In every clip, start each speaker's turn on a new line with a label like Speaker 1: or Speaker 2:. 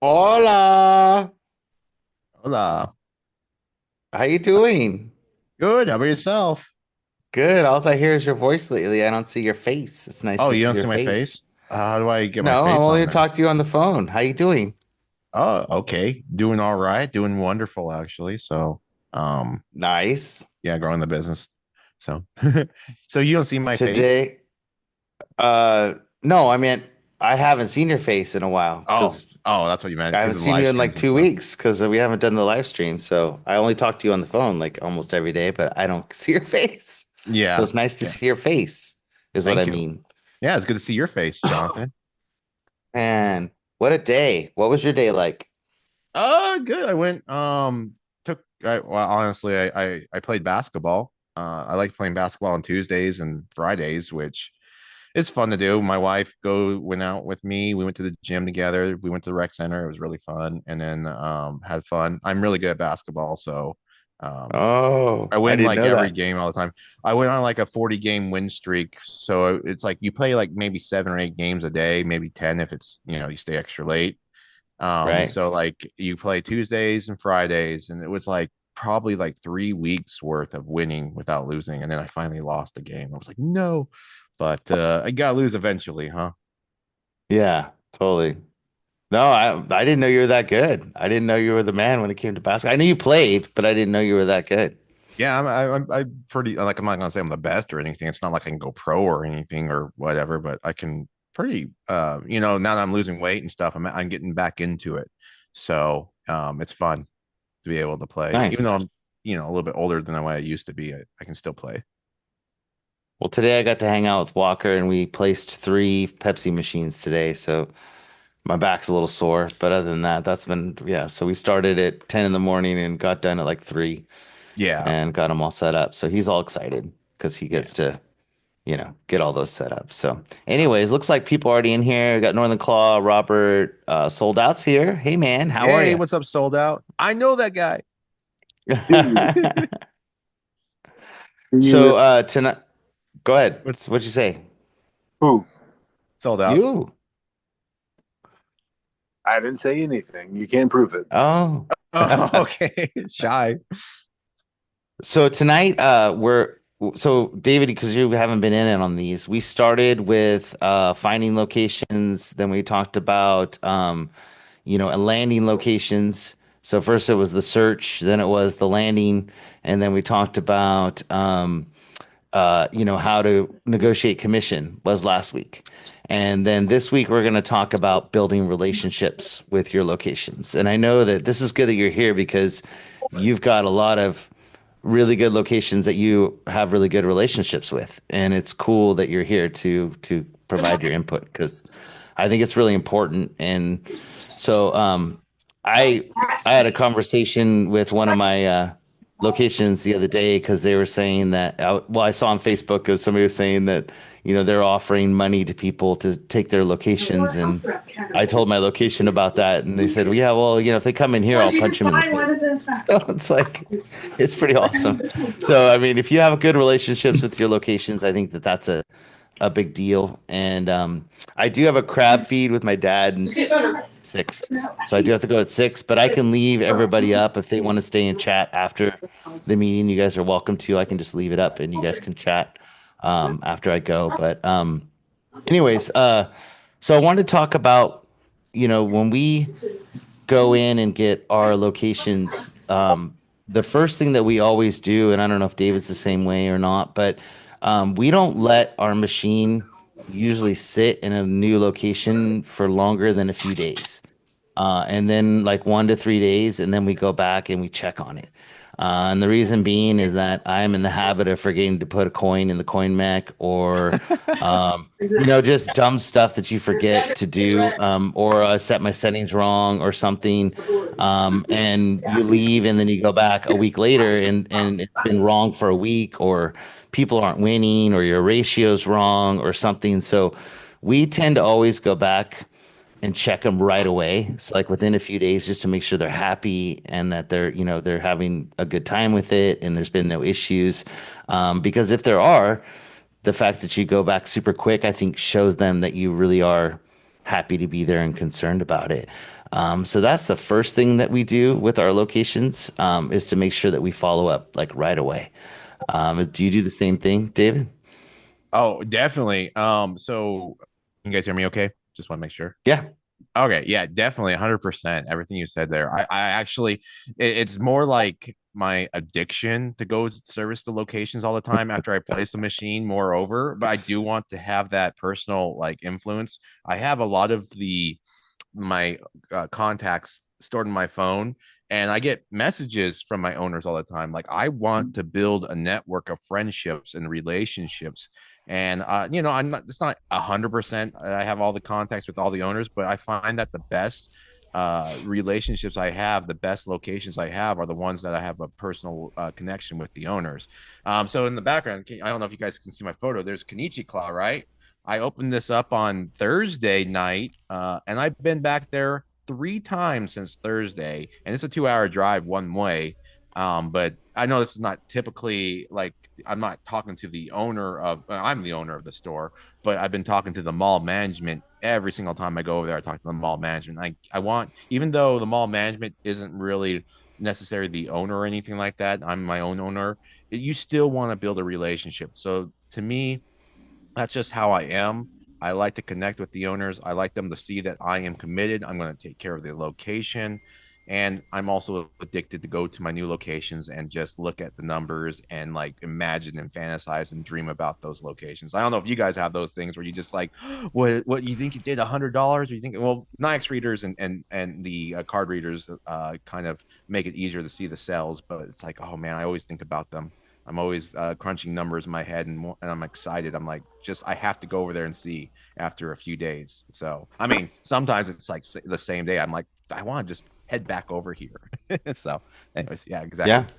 Speaker 1: Hola.
Speaker 2: Hola.
Speaker 1: How you doing?
Speaker 2: Good. How about yourself?
Speaker 1: Good. All I hear is your voice lately. I don't see your face. It's nice
Speaker 2: Oh,
Speaker 1: to
Speaker 2: you
Speaker 1: see
Speaker 2: don't
Speaker 1: your
Speaker 2: see my
Speaker 1: face.
Speaker 2: face? How do I get my
Speaker 1: No, I'm
Speaker 2: face
Speaker 1: only
Speaker 2: on
Speaker 1: to
Speaker 2: there?
Speaker 1: talk to you on the phone. How you doing?
Speaker 2: Oh, okay. Doing all right. Doing wonderful, actually. Um,
Speaker 1: Nice.
Speaker 2: yeah, growing the business. So, so you don't see my face?
Speaker 1: Today, no, I mean, I haven't seen your face in a while
Speaker 2: Oh,
Speaker 1: because
Speaker 2: oh, that's what you meant
Speaker 1: I
Speaker 2: because
Speaker 1: haven't
Speaker 2: of the
Speaker 1: seen
Speaker 2: live
Speaker 1: you in like
Speaker 2: streams and
Speaker 1: two
Speaker 2: stuff.
Speaker 1: weeks because we haven't done the live stream. So I only talk to you on the phone like almost every day, but I don't see your face. So
Speaker 2: Yeah.
Speaker 1: it's nice to
Speaker 2: Yeah.
Speaker 1: see your face, is what I
Speaker 2: Thank you.
Speaker 1: mean.
Speaker 2: Yeah, it's good to see your face, Jonathan.
Speaker 1: Man, what a day. What was your day like?
Speaker 2: Good. I went, well, honestly, I played basketball. I like playing basketball on Tuesdays and Fridays, which it's fun to do. My wife go went out with me. We went to the gym together. We went to the rec center. It was really fun, and then had fun. I'm really good at basketball, so um,
Speaker 1: Oh,
Speaker 2: I
Speaker 1: I
Speaker 2: win
Speaker 1: didn't
Speaker 2: like
Speaker 1: know
Speaker 2: every
Speaker 1: that.
Speaker 2: game all the time. I went on like a 40 game win streak, so it's like you play like maybe 7 or 8 games a day, maybe 10 if it's you stay extra late.
Speaker 1: Right.
Speaker 2: So like you play Tuesdays and Fridays, and it was like probably like 3 weeks worth of winning without losing, and then I finally lost the game. I was like, no, but I gotta lose eventually, huh?
Speaker 1: Yeah, totally. No, I didn't know you were that good. I didn't know you were the man when it came to basketball. I knew you played, but I didn't know you were that good.
Speaker 2: Yeah, I'm pretty like I'm not gonna say I'm the best or anything. It's not like I can go pro or anything or whatever, but I can pretty now that I'm losing weight and stuff, I'm getting back into it. So it's fun to be able to play. Even
Speaker 1: Nice.
Speaker 2: though I'm a little bit older than what I used to be, I can still play.
Speaker 1: Well, today I got to hang out with Walker and we placed three Pepsi machines today, so my back's a little sore. But other than that, that's been yeah. So we started at 10 in the morning and got done at like 3
Speaker 2: Yeah,
Speaker 1: and got him all set up. So he's all excited because he
Speaker 2: yeah.
Speaker 1: gets to get all those set up. So, anyways, looks like people already in here. We got Northern Claw, Robert, sold out's here. Hey man, how are
Speaker 2: Hey,
Speaker 1: you?
Speaker 2: what's up, sold out? I know that guy.
Speaker 3: Dude, you
Speaker 1: So, tonight, go ahead.
Speaker 2: What's
Speaker 1: What'd you say?
Speaker 3: who?
Speaker 2: sold out?
Speaker 1: You?
Speaker 3: I didn't say anything. You can't prove it.
Speaker 1: Oh.
Speaker 2: Oh, okay. Shy.
Speaker 1: So tonight, so David, because you haven't been in it on these, we started with finding locations. Then we talked about landing locations. So first it was the search, then it was the landing, and then we talked about how to negotiate commission was last week. And then this week we're going to talk about building relationships with your locations. And I know that this is good that you're here because you've got a lot of really good locations that you have really good relationships with. And it's cool that you're here to provide your input because I think it's really important. And so I I had a conversation with one of my locations the other day because they were saying that I saw on Facebook because somebody was saying that they're offering money to people to take their locations, and I told my location about that and they said, well, yeah, well, if they come in here I'll punch them in the face. It's like it's pretty awesome. So I mean, if you have good relationships with your locations, I think that that's a big deal. And I do have a crab feed with my dad and 6. So I do have to go at 6, but I can leave everybody up if they want to stay and chat after the meeting. You guys are welcome to. I can just leave it up and you guys can chat after I go. But anyways, so I wanted to talk about, when we go in and get our locations, the first thing that we always do, and I don't know if David's the same way or not, but we don't let our machine usually sit in a new location for longer than a few days. And then like 1 to 3 days, and then we go back and we check on it. And the reason being is that I'm in the habit of forgetting to put a coin in the coin mech, or just dumb stuff that you forget to do, or I set my settings wrong or something, and you leave and then you go back a week later and it's been wrong for a week, or people aren't winning, or your ratio's wrong or something. So we tend to always go back and check them right away. So like within a few days, just to make sure they're happy and that they're having a good time with it and there's been no issues. Because if there are, the fact that you go back super quick, I think shows them that you really are happy to be there and concerned about it. So that's the first thing that we do with our locations, is to make sure that we follow up like right away. Do you do the same thing, David?
Speaker 2: Oh, definitely. So can you guys hear me okay? Just want to make sure.
Speaker 1: Yeah.
Speaker 2: Okay, yeah, definitely 100%. Everything you said there. I actually, it's more like my addiction to go service the locations all the time after I place the machine, moreover, but I do want to have that personal like influence. I have a lot of my contacts stored in my phone, and I get messages from my owners all the time. Like, I want to build a network of friendships and relationships. And I'm not, it's not 100%. I have all the contacts with all the owners, but I find that the best relationships I have, the best locations I have, are the ones that I have a personal connection with the owners. So in the background, I don't know if you guys can see my photo. There's Kenichi Claw, right? I opened this up on Thursday night, and I've been back there 3 times since Thursday, and it's a 2-hour drive one way. But I know this is not typically like, I'm not talking to the owner of, I'm the owner of the store, but I've been talking to the mall management every single time I go over there. I talk to the mall management. I want, even though the mall management isn't really necessarily the owner or anything like that, I'm my own owner. You still want to build a relationship. So to me, that's just how I am. I like to connect with the owners. I like them to see that I am committed. I'm going to take care of the location. And I'm also addicted to go to my new locations and just look at the numbers and like imagine and fantasize and dream about those locations. I don't know if you guys have those things where you just like, what you think you did $100, or you think, well, Nix readers and the card readers kind of make it easier to see the sales, but it's like, oh man, I always think about them. I'm always crunching numbers in my head, and I'm excited. I'm like, just I have to go over there and see after a few days. So, I mean, sometimes it's like the same day. I'm like, I want to just head back over here. So, anyways, yeah,
Speaker 1: Yeah.
Speaker 2: exactly.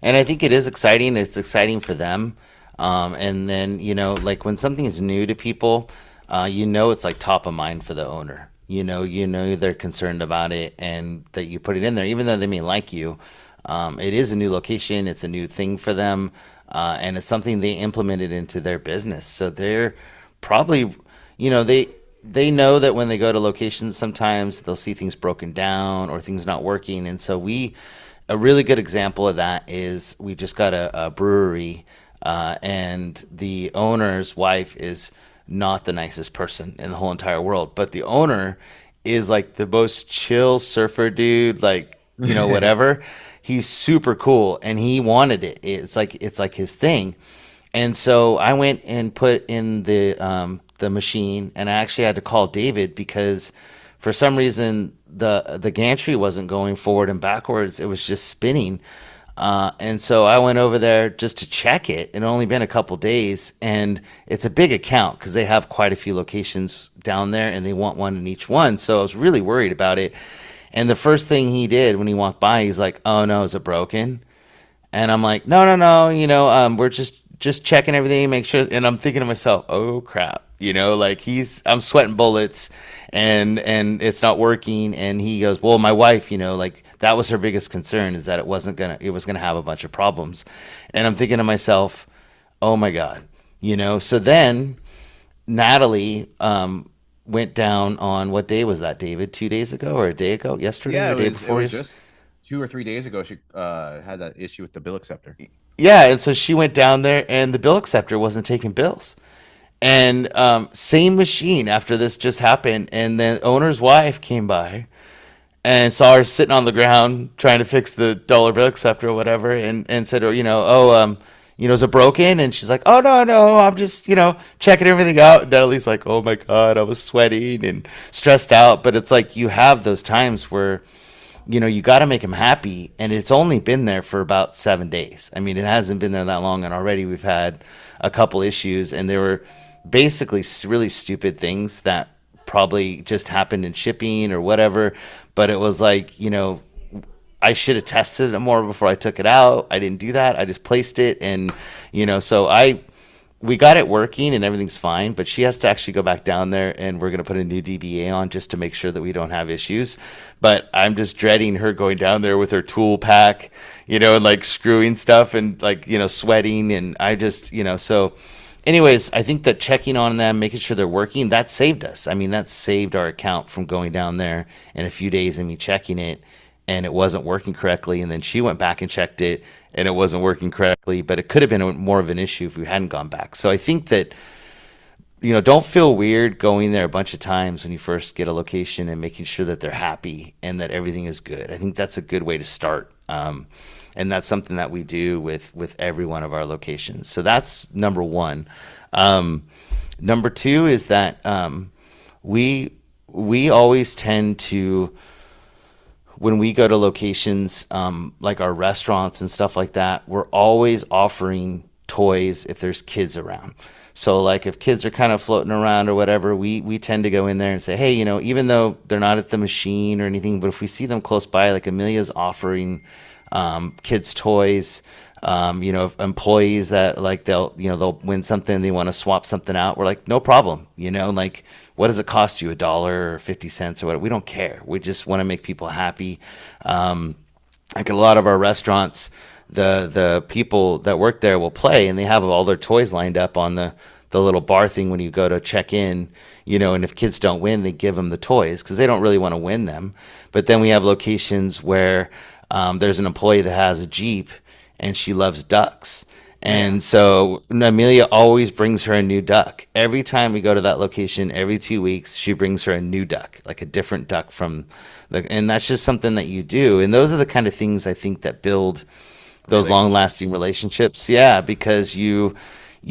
Speaker 1: And I think it is exciting. It's exciting for them. And then, like when something is new to people, it's like top of mind for the owner. You know they're concerned about it and that you put it in there, even though they may like you. It is a new location. It's a new thing for them. And it's something they implemented into their business. So they're probably, they know that when they go to locations, sometimes they'll see things broken down or things not working. And so a really good example of that is we just got a brewery, and the owner's wife is not the nicest person in the whole entire world, but the owner is like the most chill surfer dude, like, whatever. He's super cool and he wanted it. It's like his thing. And so I went and put in the machine, and I actually had to call David because for some reason the gantry wasn't going forward and backwards. It was just spinning. And so I went over there just to check it. It had only been a couple days, and it's a big account because they have quite a few locations down there, and they want one in each one. So I was really worried about it. And the first thing he did when he walked by, he's like, "Oh no, is it broken?" And I'm like, "No, no, no. We're just checking everything, make sure." And I'm thinking to myself, "Oh crap." Like I'm sweating bullets, and it's not working. And he goes, "Well, my wife, like that was her biggest concern, is that it was gonna have a bunch of problems." And I'm thinking to myself, "Oh my God." So then Natalie went down on, what day was that, David? 2 days ago, or a day ago, yesterday
Speaker 2: Yeah,
Speaker 1: or
Speaker 2: it
Speaker 1: day
Speaker 2: was it
Speaker 1: before?
Speaker 2: was just 2 or 3 days ago. She had that issue with the bill acceptor.
Speaker 1: Yeah, and so she went down there, and the bill acceptor wasn't taking bills. And same machine after this just happened, and the owner's wife came by and saw her sitting on the ground trying to fix the dollar bill acceptor or whatever, and said, is it broken? And she's like, "Oh no, no, I'm just checking everything out." And Natalie's like, "Oh my God, I was sweating and stressed out." But it's like you have those times where you got to make him happy, and it's only been there for about 7 days. I mean, it hasn't been there that long, and already we've had a couple issues, and they were basically really stupid things that probably just happened in shipping or whatever. But it was like, I should have tested it more before I took it out. I didn't do that. I just placed it, and so we got it working and everything's fine, but she has to actually go back down there, and we're going to put a new DBA on just to make sure that we don't have issues. But I'm just dreading her going down there with her tool pack, and like screwing stuff and like, sweating. And I just, so anyways, I think that checking on them, making sure they're working, that saved us. I mean, that saved our account from going down there in a few days and me checking it and it wasn't working correctly. And then she went back and checked it and it wasn't working correctly, but it could have been more of an issue if we hadn't gone back. So I think that, don't feel weird going there a bunch of times when you first get a location and making sure that they're happy and that everything is good. I think that's a good way to start. And that's something that we do with every one of our locations. So that's number one. Um, Number two is that we we always tend to when we go to locations like our restaurants and stuff like that, we're always offering toys if there's kids around. So like if kids are kind of floating around or whatever, we tend to go in there and say, hey, even though they're not at the machine or anything, but if we see them close by, like Amelia's offering kids toys, employees that like they'll win something, they want to swap something out. We're like, no problem. Like what does it cost you, $1 or 50 cents or what? We don't care. We just want to make people happy. Like a lot of our restaurants, the people that work there will play and they have all their toys lined up on the little bar thing when you go to check in, and if kids don't win, they give them the toys because they don't really want to win them. But then we have locations where there's an employee that has a Jeep and she loves ducks.
Speaker 2: Yeah.
Speaker 1: And so Amelia always brings her a new duck. Every time we go to that location, every 2 weeks, she brings her a new duck, like a different duck and that's just something that you do. And those are the kind of things I think that build those long
Speaker 2: Relationship.
Speaker 1: lasting relationships. Yeah, because you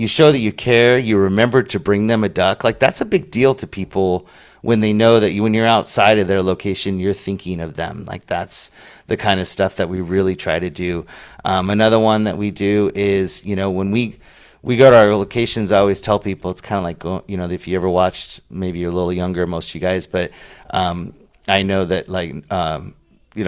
Speaker 1: show that you care, you remember to bring them a duck. Like that's a big deal to people when they know that when you're outside of their location, you're thinking of them. Like that's the kind of stuff that we really try to do. Another one that we do is, when we go to our locations, I always tell people it's kind of like if you ever watched, maybe you're a little younger, most of you guys, but I know that like a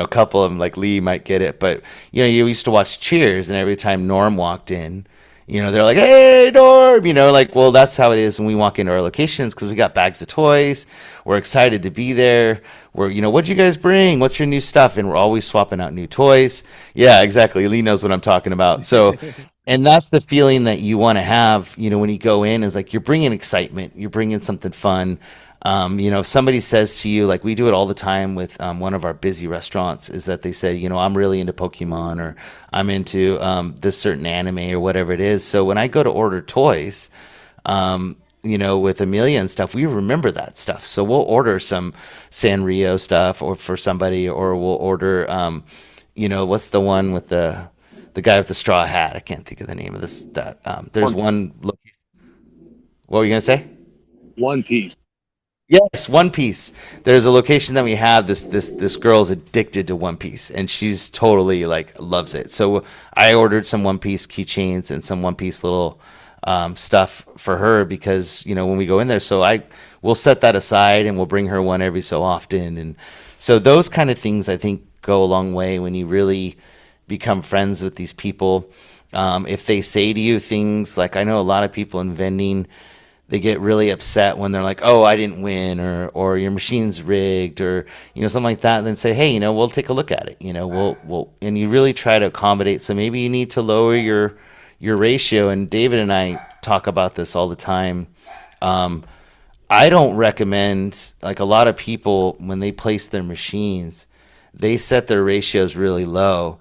Speaker 1: couple of them like Lee might get it, but you used to watch Cheers, and every time Norm walked in, they're like, "Hey, Norm!" Like, well, that's how it is when we walk into our locations because we got bags of toys. We're excited to be there. What'd you guys bring? What's your new stuff? And we're always swapping out new toys. Yeah, exactly. Lee knows what I'm talking about. So, and that's the feeling that you want to have, when you go in is like you're bringing excitement, you're bringing something fun. If somebody says to you, like we do it all the time with one of our busy restaurants, is that they say, I'm really into Pokemon or I'm into this certain anime or whatever it is. So when I go to order toys, with Amelia and stuff, we remember that stuff. So we'll order some Sanrio stuff or for somebody, or we'll order, what's the one with the guy with the straw hat? I can't think of the name of this. There's
Speaker 3: One,
Speaker 1: one. What were you gonna say?
Speaker 3: One Piece.
Speaker 1: Yes, One Piece. There's a location that we have. This girl's addicted to One Piece, and she's totally like loves it. So I ordered some One Piece keychains and some One Piece little stuff for her because when we go in there, so I will set that aside and we'll bring her one every so often, and so those kind of things I think go a long way when you really become friends with these people. If they say to you things like, I know a lot of people in vending, they get really upset when they're like, "Oh, I didn't win," or "Your machine's rigged," or something like that. And then say, "Hey, we'll take a look at it. And you really try to accommodate. So maybe you need to lower your ratio. And David and I talk about this all the time. Um, I don't recommend like a lot of people when they place their machines, they set their ratios really low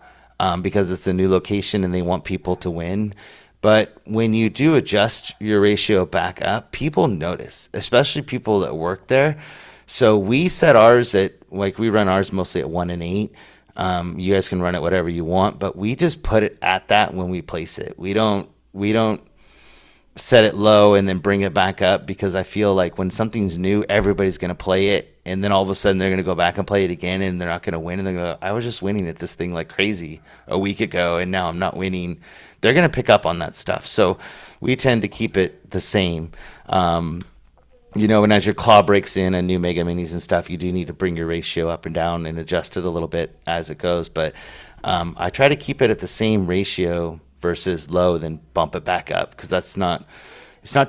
Speaker 1: because it's a new location and they want people to win. But when you do adjust your ratio back up, people notice, especially people that work there. So we set ours at like we run ours mostly at 1 and 8. You guys can run it whatever you want, but we just put it at that when we place it. We don't set it low and then bring it back up because I feel like when something's new, everybody's going to play it. And then all of a sudden they're going to go back and play it again and they're not going to win. And they're going to go, I was just winning at this thing like crazy a week ago and now I'm not winning. They're going to pick up on that stuff. So we tend to keep it the same. And as your claw breaks in and new Mega Minis and stuff, you do need to bring your ratio up and down and adjust it a little bit as it goes. But I try to keep it at the same ratio versus low, then bump it back up because it's not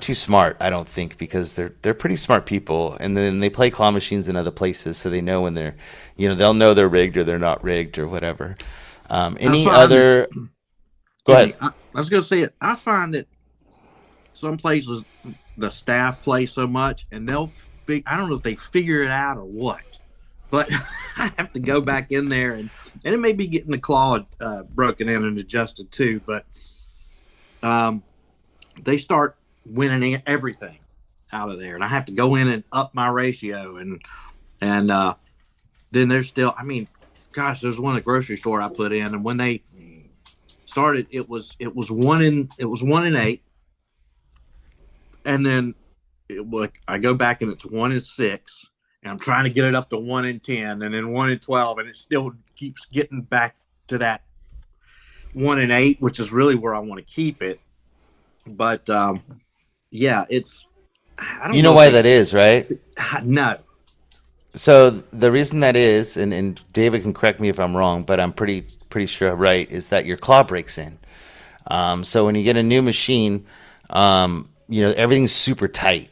Speaker 1: too smart, I don't think, because they're pretty smart people, and then they play claw machines in other places, so they know when they'll know they're rigged or they're not rigged or whatever.
Speaker 4: I
Speaker 1: Any
Speaker 4: find that,
Speaker 1: other? Go
Speaker 4: excuse me,
Speaker 1: ahead.
Speaker 4: I was going to say it. I find that some places the staff play so much, and I don't know if they figure it out or what, but I have to go back in there and it may be getting the claw broken in and adjusted too, but um, they start winning everything out of there, and I have to go in and up my ratio, and then there's still, I mean, gosh, there's one at the grocery store I put in, and when they started, it was 1 in 8, and then I go back and it's 1 in 6, and I'm trying to get it up to 1 in 10, and then 1 in 12, and it still keeps getting back to that 1 in 8, which is really where I want to keep it. But yeah, it's I
Speaker 1: You
Speaker 4: don't
Speaker 1: know
Speaker 4: know if
Speaker 1: why
Speaker 4: they
Speaker 1: that is, right?
Speaker 4: no.
Speaker 1: So the reason that is, and David can correct me if I'm wrong, but I'm pretty sure I'm right, is that your claw breaks in. So when you get a new machine, everything's super tight.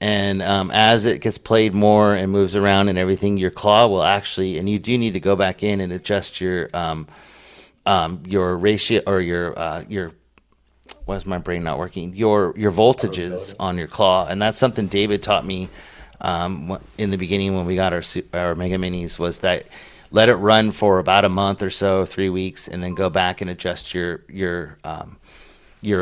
Speaker 1: And as it gets played more and moves around and everything, your claw will actually, and you do need to go back in and adjust your ratio or your why is my brain not working? Your voltages on your claw, and that's something David taught me in the beginning when we got our Mega Minis, was that let it run for about a month or so, 3 weeks, and then go back and adjust your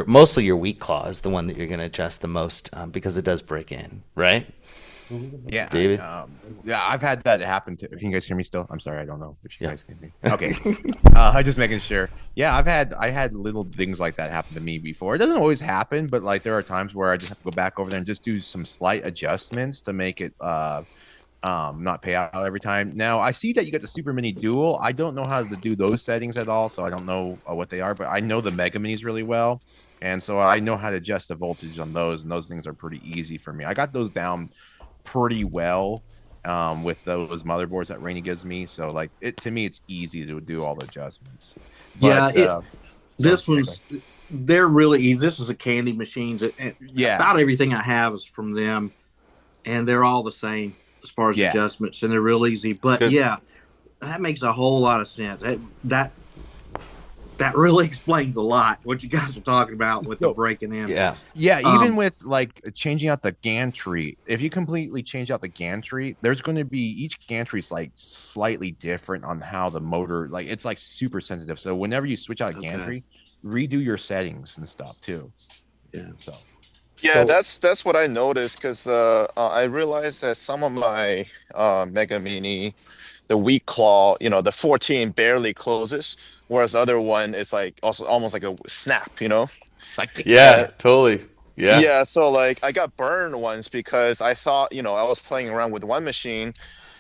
Speaker 1: mostly your weak claw is the one that you're going to adjust the most, because it does break in, right,
Speaker 2: Yeah,
Speaker 1: David?
Speaker 2: yeah, I've had that happen to. Can you guys hear me still? I'm sorry, I don't know if you
Speaker 1: Yeah.
Speaker 2: guys can hear me. Okay, I'm just making sure. Yeah, I had little things like that happen to me before. It doesn't always happen, but like there are times where I just have to go back over there and just do some slight adjustments to make it not pay out every time. Now I see that you got the Super Mini Dual. I don't know how to do those settings at all, so I don't know what they are, but I know the Mega Minis really well. And so I know how to adjust the voltage on those, and those things are pretty easy for me. I got those down pretty well with those motherboards that Rainy gives me. So like it to me, it's easy to do all the adjustments.
Speaker 4: Yeah,
Speaker 2: But
Speaker 4: this
Speaker 2: yeah, go
Speaker 4: one's they're really easy. This is a candy machines.
Speaker 2: yeah,
Speaker 4: About everything I have is from them, and they're all the same as far as
Speaker 2: yeah.
Speaker 4: adjustments, and they're real easy.
Speaker 1: It's
Speaker 4: But
Speaker 1: good.
Speaker 4: yeah, that makes a whole lot of sense. That that really explains a lot what you guys are talking about with the
Speaker 2: So
Speaker 4: breaking in.
Speaker 1: Yeah.
Speaker 2: yeah, even
Speaker 4: Um,
Speaker 2: with like changing out the gantry, if you completely change out the gantry, there's going to be each gantry is like slightly different on how the motor, like it's like super sensitive. So whenever you switch out a
Speaker 4: okay,
Speaker 2: gantry, redo your settings and stuff too.
Speaker 4: yeah,
Speaker 2: So
Speaker 5: Yeah, that's what I noticed because I realized that some of my Mega Mini, the weak claw, the 14 barely closes, whereas the other one is like also almost like a snap,
Speaker 2: like tick.
Speaker 1: Yeah,
Speaker 5: And
Speaker 1: totally. Yeah.
Speaker 5: yeah, so like I got burned once because I thought, I was playing around with one machine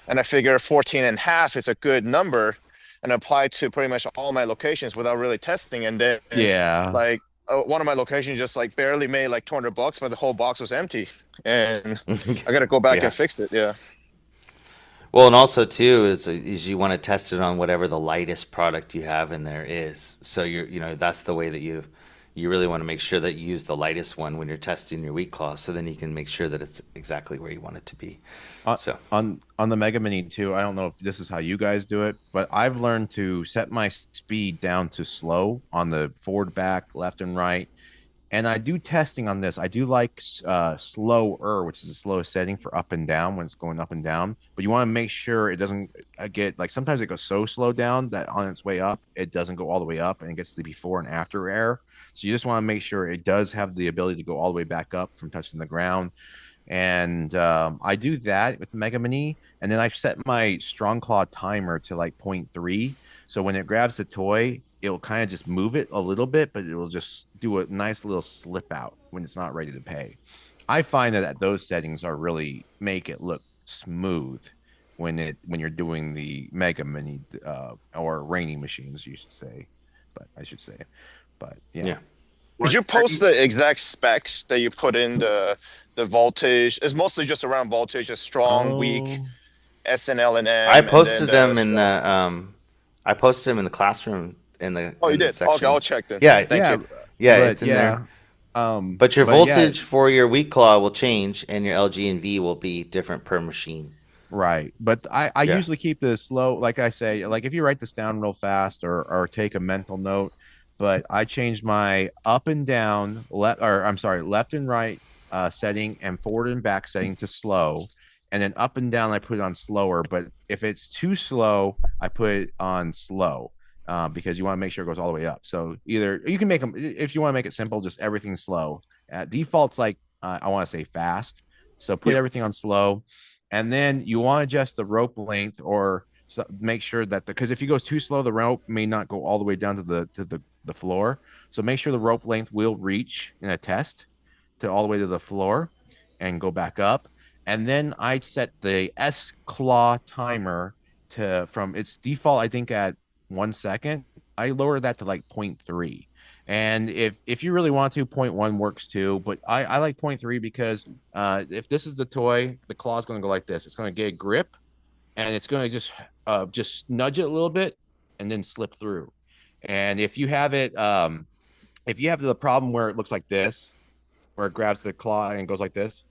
Speaker 5: and I figured 14 and a half is a good number and applied to pretty much all my locations without really testing. And then
Speaker 2: Yeah.
Speaker 5: like one of my locations just like barely made like $200, but the whole box was empty. And I got to go back
Speaker 1: Yeah.
Speaker 5: and fix it. Yeah.
Speaker 1: Well, and also too is you want to test it on whatever the lightest product you have in there is. So that's the way that you really want to make sure that you use the lightest one when you're testing your weak claw. So then you can make sure that it's exactly where you want it to be.
Speaker 2: on
Speaker 1: So
Speaker 2: on the Mega Mini too, I don't know if this is how you guys do it, but I've learned to set my speed down to slow on the forward, back, left, and right. And I do testing on this. I do like slower, which is the slowest setting for up and down when it's going up and down. But you want to make sure it doesn't get like sometimes it goes so slow down that on its way up, it doesn't go all the way up and it gets the before and after air. So you just want to make sure it does have the ability to go all the way back up from touching the ground. And I do that with Mega Mini, and then I set my Strong Claw timer to like zero point 0.3. So when it grabs the toy, it'll kind of just move it a little bit, but it'll just do a nice little slip out when it's not ready to pay. I find that those settings are really make it look smooth when you're doing the Mega Mini or raining machines, you should say, but I should say, but yeah.
Speaker 1: yeah.
Speaker 5: Could you post the exact specs that you put in the voltage? It's mostly just around voltage, a strong, weak,
Speaker 2: Oh,
Speaker 5: SNL and
Speaker 1: I
Speaker 5: M, and then
Speaker 1: posted
Speaker 5: the
Speaker 1: them in
Speaker 5: strong.
Speaker 1: the classroom in the
Speaker 5: Oh, you did? Okay,
Speaker 1: section.
Speaker 5: I'll check then.
Speaker 1: Yeah,
Speaker 5: Thank
Speaker 2: yeah,
Speaker 5: you.
Speaker 1: yeah,
Speaker 2: but
Speaker 1: it's in there.
Speaker 2: yeah,
Speaker 1: But your
Speaker 2: but yeah,
Speaker 1: voltage for your weak claw will change, and your LG and V will be different per machine.
Speaker 2: right. But I
Speaker 1: Yeah.
Speaker 2: usually keep the slow, like I say, like if you write this down real fast or take a mental note, but I changed my up and down left, or I'm sorry, left and right setting and forward and back setting to slow. And then up and down, I put it on slower. But if it's too slow, I put it on slow because you want to make sure it goes all the way up. So either you can make them, if you want to make it simple, just everything slow. Default's like, I want to say fast. So put
Speaker 3: Yep.
Speaker 2: everything on slow. And then you want to adjust the rope length or make sure that because if you go too slow, the rope may not go all the way down to the floor. So make sure the rope length will reach in a test to all the way to the floor and go back up. And then I set the S claw timer to from its default, I think at 1 second. I lowered that to like 0.3. And if you really want to, 0.1 works too. But I like 0.3 because if this is the toy, the claw is going to go like this. It's going to get a grip and it's going to just nudge it a little bit and then slip through. And if you have the problem where it looks like this, where it grabs the claw and goes like this,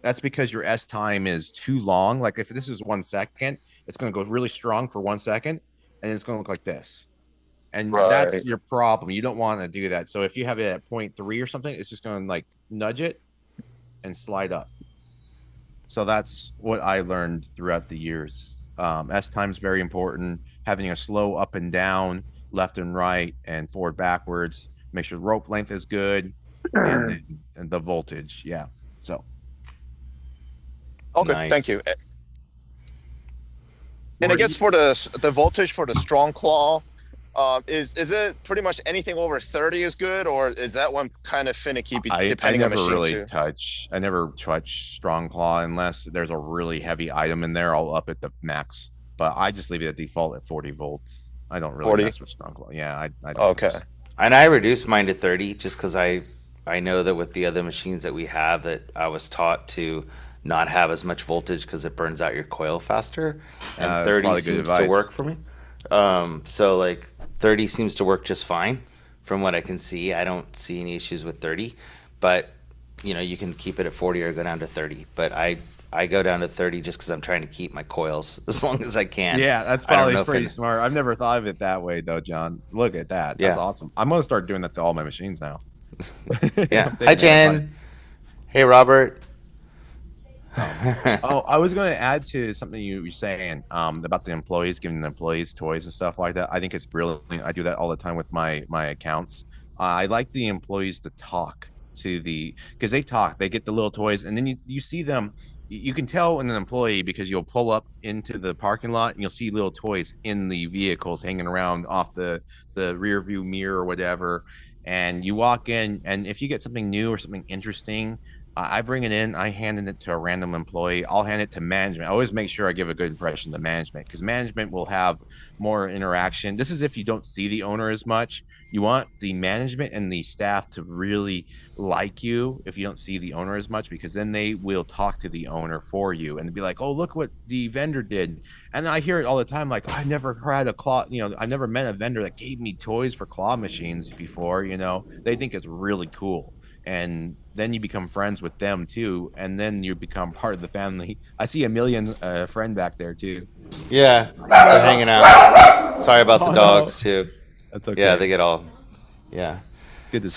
Speaker 2: that's because your S time is too long. Like if this is 1 second, it's going to go really strong for 1 second, and it's going to look like this. And
Speaker 3: Right.
Speaker 2: that's your problem. You don't want to do that. So if you have it at 0.3 or something, it's just going to like nudge it and slide up. So that's what I learned throughout the years. S time is very important. Having a slow up and down, left and right, and forward backwards. Make sure the rope length is good, and the voltage. Yeah. So
Speaker 5: Okay, thank
Speaker 1: Nice.
Speaker 5: you. And I
Speaker 2: Were
Speaker 5: guess
Speaker 2: you-
Speaker 5: for the voltage for the strong claw, is it pretty much anything over 30 is good, or is that one kind of finicky
Speaker 2: I
Speaker 5: depending on
Speaker 2: never
Speaker 5: machine
Speaker 2: really
Speaker 5: too?
Speaker 2: touch. I never touch strong claw unless there's a really heavy item in there. I'll up it the max, but I just leave it at default at 40 volts. I don't really
Speaker 5: 40?
Speaker 2: mess with strong claw. Yeah, I don't
Speaker 5: Okay.
Speaker 2: mess.
Speaker 1: And I reduced mine to 30 just because I know that with the other machines that we have that I was taught to not have as much voltage because it burns out your coil faster, and
Speaker 2: That's
Speaker 1: 30
Speaker 2: probably good
Speaker 1: seems to
Speaker 2: advice.
Speaker 1: work for me. So like 30 seems to work just fine from what I can see. I don't see any issues with 30, but you can keep it at 40 or go down to 30. But I go down to 30 just because I'm trying to keep my coils as long as I can.
Speaker 2: Yeah, that's
Speaker 1: I don't
Speaker 2: probably
Speaker 1: know if
Speaker 2: pretty
Speaker 1: it,
Speaker 2: smart. I've never thought of it that way though, John. Look at that. That's
Speaker 1: yeah,
Speaker 2: awesome. I'm gonna start doing that to all my machines now.
Speaker 1: yeah.
Speaker 2: I'm
Speaker 1: Hi
Speaker 2: taking that advice.
Speaker 1: Jen. Hey Robert.
Speaker 2: Oh. Oh, I was going to add to something you were saying about the employees giving the employees toys and stuff like that. I think it's brilliant. I do that all the time with my accounts. I like the employees to talk to the because they talk, they get the little toys, and then you see them. You can tell in an employee because you'll pull up into the parking lot and you'll see little toys in the vehicles hanging around off the rear view mirror or whatever. And you walk in, and if you get something new or something interesting, I bring it in, I hand it to a random employee. I'll hand it to management. I always make sure I give a good impression to management because management will have more interaction. This is if you don't see the owner as much. You want the management and the staff to really like you if you don't see the owner as much because then they will talk to the owner for you and be like, oh, look what the vendor did. And I hear it all the time like, I never had a claw, I never met a vendor that gave me toys for claw machines before, They think it's really cool and then you become friends with them too, and then you become part of the family. I see a million friend back there too.
Speaker 1: Yeah, they're hanging out. Sorry about the
Speaker 2: Oh no,
Speaker 1: dogs too.
Speaker 2: that's
Speaker 1: Yeah,
Speaker 2: okay.
Speaker 1: they get all. Yeah.
Speaker 2: Good to see.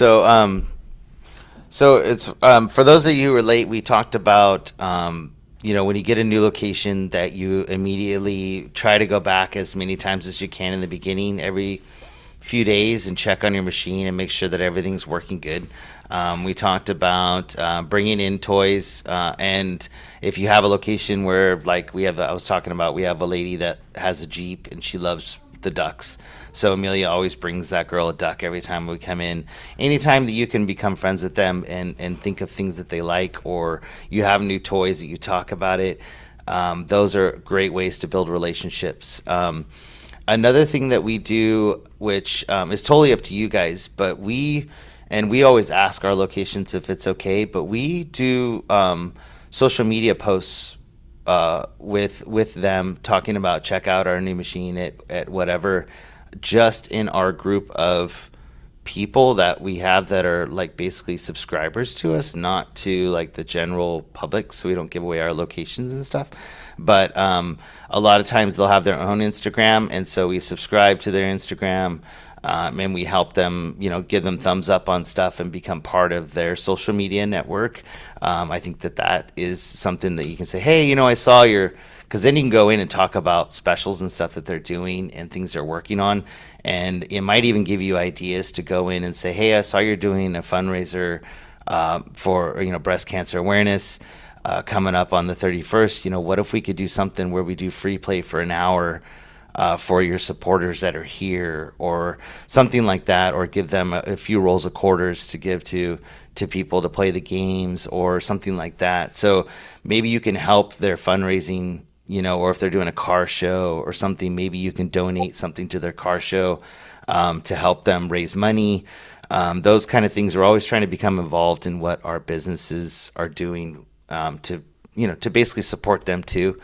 Speaker 1: So it's for those of you who are late. We talked about when you get a new location that you immediately try to go back as many times as you can in the beginning, every few days, and check on your machine and make sure that everything's working good. We talked about bringing in toys, and if you have a location where, like I was talking about, we have a lady that has a Jeep and she loves the ducks. So Amelia always brings that girl a duck every time we come in. Anytime that you can become friends with them and think of things that they like, or you have new toys that you talk about it, those are great ways to build relationships. Another thing that we do, which is totally up to you guys, but we always ask our locations if it's okay, but we do social media posts with them talking about check out our new machine at whatever, just in our group of people that we have that are like basically subscribers to us, not to like the general public, so we don't give away our locations and stuff. But a lot of times they'll have their own Instagram, and so we subscribe to their Instagram. and we help them, give them thumbs up on stuff and become part of their social media network. I think that that is something that you can say, hey, I saw your, because then you can go in and talk about specials and stuff that they're doing and things they're working on. And it might even give you ideas to go in and say, hey, I saw you're doing a fundraiser for breast cancer awareness coming up on the 31st. What if we could do something where we do free play for an hour for your supporters that are here, or something like that, or give them a few rolls of quarters to give to people to play the games, or something like that. So maybe you can help their fundraising, or if they're doing a car show or something, maybe you can donate something to their car show to help them raise money. Those kind of things. We're always trying to become involved in what our businesses are doing to basically support them too.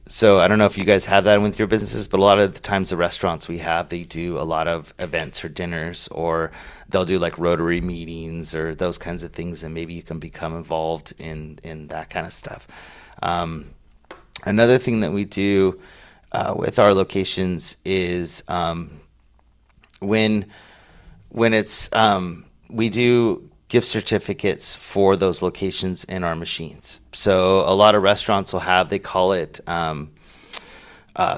Speaker 1: So I don't know if you guys have that with your businesses, but a lot of the times the restaurants we have, they do a lot of events or dinners, or they'll do like Rotary meetings or those kinds of things, and maybe you can become involved in that kind of stuff. Another thing that we do with our locations is when it's we do gift certificates for those locations in our machines. So a lot of restaurants will have, they call it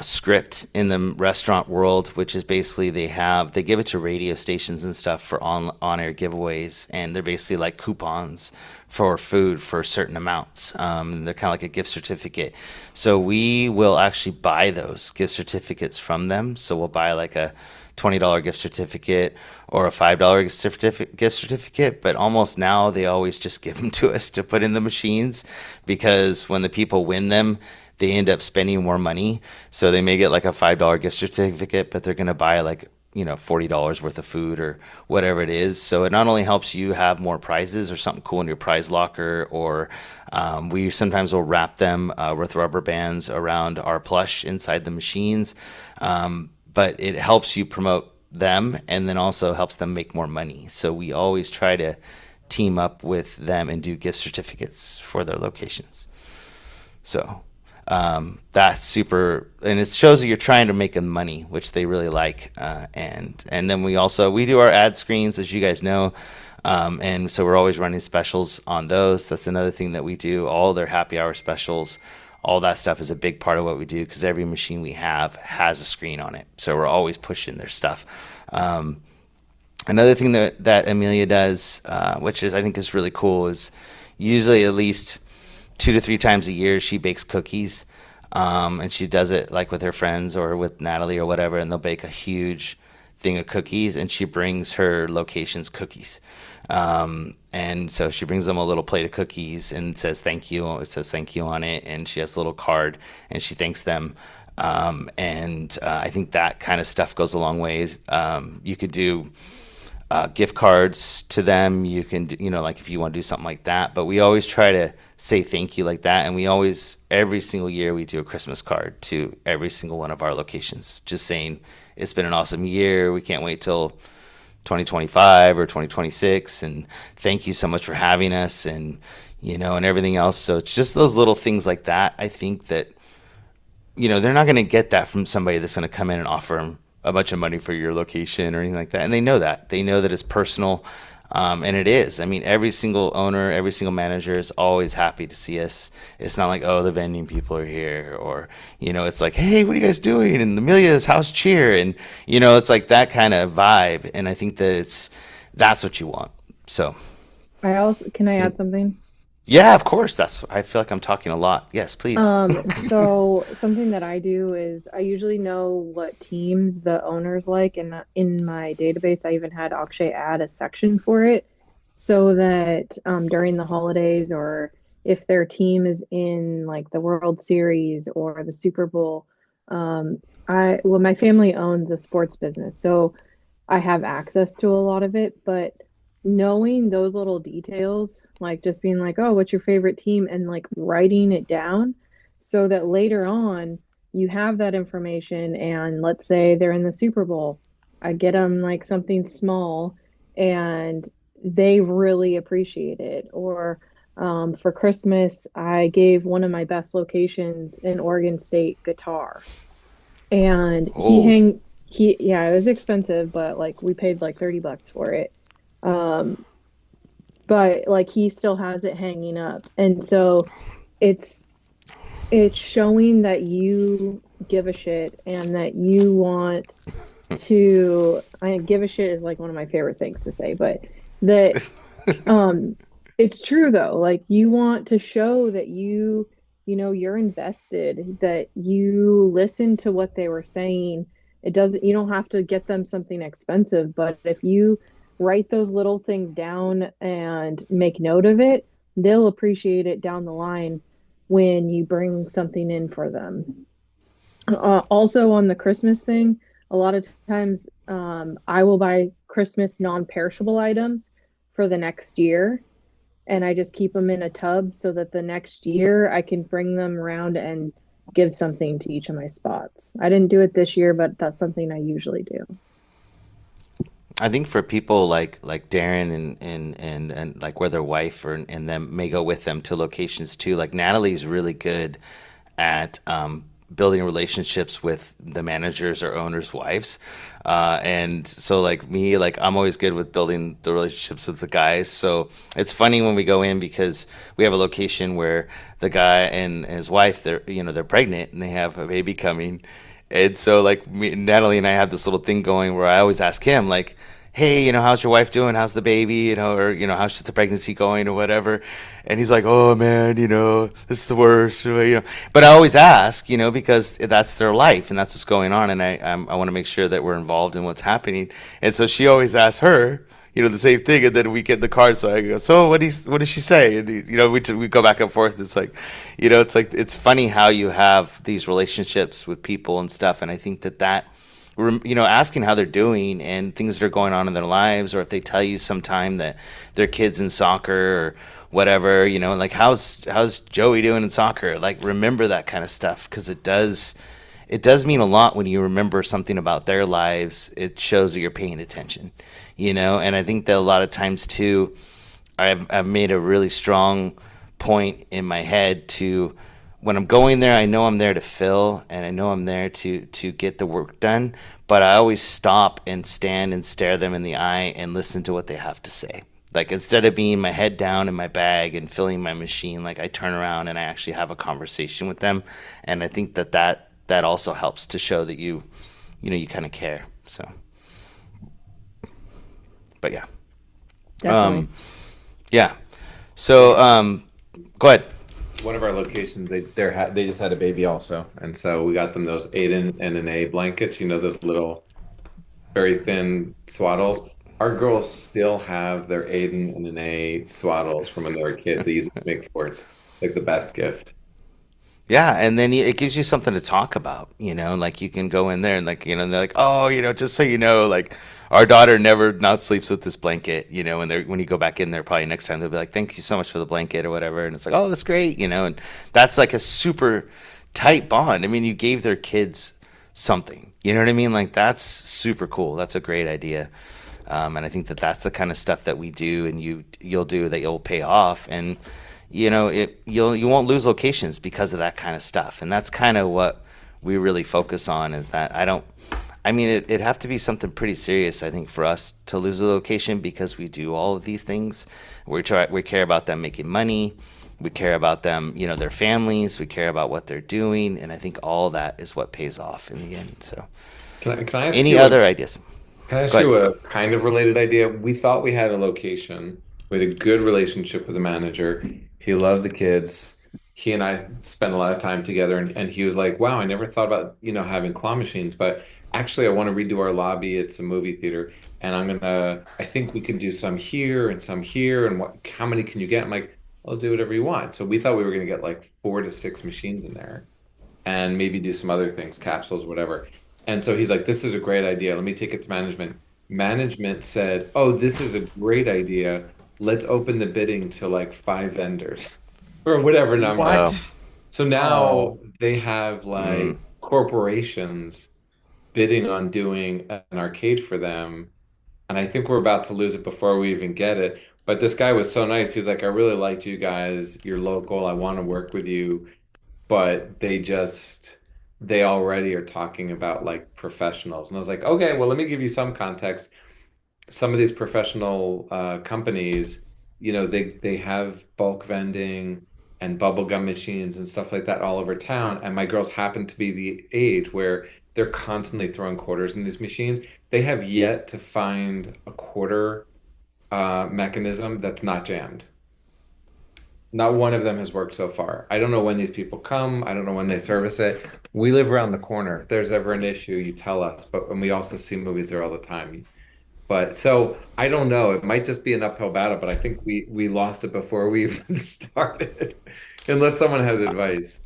Speaker 1: script in the restaurant world, which is basically they give it to radio stations and stuff for on-air giveaways, and they're basically like coupons for food for certain amounts. They're kind of like a gift certificate. So we will actually buy those gift certificates from them. So we'll buy like a $20 gift certificate or a $5 gift certificate, but almost now they always just give them to us to put in the machines, because when the people win them, they end up spending more money. So they may get like a $5 gift certificate, but they're going to buy like, $40 worth of food or whatever it is. So it not only helps you have more prizes or something cool in your prize locker, or we sometimes will wrap them with rubber bands around our plush inside the machines. But it helps you promote them, and then also helps them make more money. So we always try to team up with them and do gift certificates for their locations. So that's super, and it shows that you're trying to make them money, which they really like. And then we do our ad screens, as you guys know. And so we're always running specials on those. That's another thing that we do. All their happy hour specials, all that stuff is a big part of what we do, because every machine we have has a screen on it. So we're always pushing their stuff. Another thing that Amelia does, which I think is really cool, is usually at least 2 to 3 times a year she bakes cookies. And she does it like with her friends or with Natalie or whatever, and they'll bake a huge thing of cookies, and she brings her location's cookies. And so she brings them a little plate of cookies and says thank you. It says thank you on it, and she has a little card and she thanks them. I think that kind of stuff goes a long ways. You could do gift cards to them. You can, like if you want to do something like that. But we always try to say thank you like that. And we always, every single year, we do a Christmas card to every single one of our locations, just saying it's been an awesome year. We can't wait till 2025 or 2026, and thank you so much for having us, and and everything else. So it's just those little things like that. I think that they're not going to get that from somebody that's going to come in and offer them a bunch of money for your location or anything like that. And they know that it's personal. And it is. I mean, every single owner, every single manager is always happy to see us. It's not like, oh, the vending people are here, or, it's like, hey, what are you guys doing? And Amelia's house cheer. And, it's like that kind of vibe. And I think that that's what you want. So,
Speaker 6: Can I add something?
Speaker 1: yeah, of course. I feel like I'm talking a lot. Yes, please.
Speaker 6: So something that I do is I usually know what teams the owners like, and in my database, I even had Akshay add a section for it, so that during the holidays, or if their team is in like the World Series or the Super Bowl, my family owns a sports business, so I have access to a lot of it, but knowing those little details, like just being like, oh, what's your favorite team, and like writing it down so that later on you have that information. And let's say they're in the Super Bowl, I get them like something small and they really appreciate it. Or for Christmas, I gave one of my best locations in Oregon State guitar, and
Speaker 1: Oh.
Speaker 6: yeah, it was expensive, but like we paid like 30 bucks for it. Um, but like he still has it hanging up. And so it's it's showing that you give a shit and that you want to I give a shit is like one of my favorite things to say, but that um it's true though. Like you want to show that you're invested, that you listen to what they were saying. It doesn't you don't have to get them something expensive, but if you write those little things down and make note of it, they'll appreciate it down the line when you bring something in for them. Also on the Christmas thing, a lot of times I will buy Christmas non-perishable items for the next year, and I just keep them in a tub so that the next year I can bring them around and give something to each of my spots. I didn't do it this year, but that's something I usually do.
Speaker 1: I think for people like Darren and like where their wife or and them may go with them to locations too. Like Natalie's really good at building relationships with the managers or owners' wives, and so like me, like I'm always good with building the relationships with the guys. So it's funny when we go in because we have a location where the guy and his wife, they're pregnant and they have a baby coming. And so like Natalie and I have this little thing going where I always ask him like, "Hey, how's your wife doing? How's the baby? Or how's the pregnancy going or whatever?" And he's like, "Oh man, this is the worst." But I always ask, because that's their life and that's what's going on, and I want to make sure that we're involved in what's happening. And so she always asks her, the same thing, and then we get the card. So I go, "So what does she say?" And we go back and forth. It's funny how you have these relationships with people and stuff, and I think that asking how they're doing and things that are going on in their lives, or if they tell you sometime that their kids in soccer or whatever, like how's Joey doing in soccer? Like remember that kind of stuff because it does mean a lot when you remember something about their lives. It shows that you're paying attention, and I think that a lot of times too, I've made a really strong point in my head to when I'm going there, I know I'm there to fill and I know I'm there to get the work done, but I always stop and stand and stare them in the eye and listen to what they have to say. Like instead of being my head down in my bag and filling my machine, like I turn around and I actually have a conversation with them, and I think that also helps to show that you kind of care. So, but yeah,
Speaker 6: Definitely.
Speaker 1: um, yeah. So, go ahead.
Speaker 7: One of our locations, they just had a baby also, and so we got them those Aiden and an A blankets. Those little very thin swaddles. Our girls still have their Aiden and an A swaddles from when they were kids. They use it to make forts, like the best gift.
Speaker 1: Yeah, and then it gives you something to talk about, like you can go in there and like, and they're like, "Oh, just so you know, like our daughter never not sleeps with this blanket," and when you go back in there probably next time they'll be like, "Thank you so much for the blanket," or whatever, and it's like, "Oh, that's great," and that's like a super tight bond. I mean, you gave their kids something. You know what I mean? Like that's super cool. That's a great idea. And I think that that's the kind of stuff that we do and you'll do that you'll pay off. And you won't lose locations because of that kind of stuff. And that's kind of what we really focus on is that I mean it'd have to be something pretty serious, I think, for us to lose a location because we do all of these things. We care about them making money. We care about them, their families. We care about what they're doing, and I think all that is what pays off in the end. So,
Speaker 7: Can I ask
Speaker 1: any
Speaker 7: you a
Speaker 1: other ideas?
Speaker 7: Can I ask
Speaker 1: Go ahead.
Speaker 7: you a kind of related idea? We thought we had a location with a good relationship with the manager. He loved the kids. He and I spent a lot of time together, and he was like, "Wow, I never thought about, having claw machines, but actually, I want to redo our lobby. It's a movie theater, and I think we can do some here and some here. And how many can you get?" I'm like, "I'll do whatever you want." So we thought we were going to get like 4 to 6 machines in there and maybe do some other things, capsules, whatever. And so he's like, "This is a great idea. Let me take it to management." Management said, "Oh, this is a great idea. Let's open the bidding to like 5 vendors or whatever number."
Speaker 2: What?
Speaker 1: Oh,
Speaker 7: So now
Speaker 2: Oh,
Speaker 7: they have
Speaker 1: mm,
Speaker 7: like corporations bidding on doing an arcade for them. And I think we're about to lose it before we even get it. But this guy was so nice. He's like, "I really liked you guys. You're local. I want to work with you." But they already are talking about like professionals. And I was like, okay, well, let me give you some context. Some of these professional companies, they have bulk vending and bubblegum machines and stuff like that all over town. And my girls happen to be the age where they're constantly throwing quarters in these machines. They have yet to find a quarter mechanism that's not jammed. Not one of them has worked so far. I don't know when these people come. I don't know when they service it. We live around the corner. If there's ever an issue, you tell us. But and we also see movies there all the time. But so I don't know. It might just be an uphill battle, but I think we lost it before we even started. Unless someone has advice.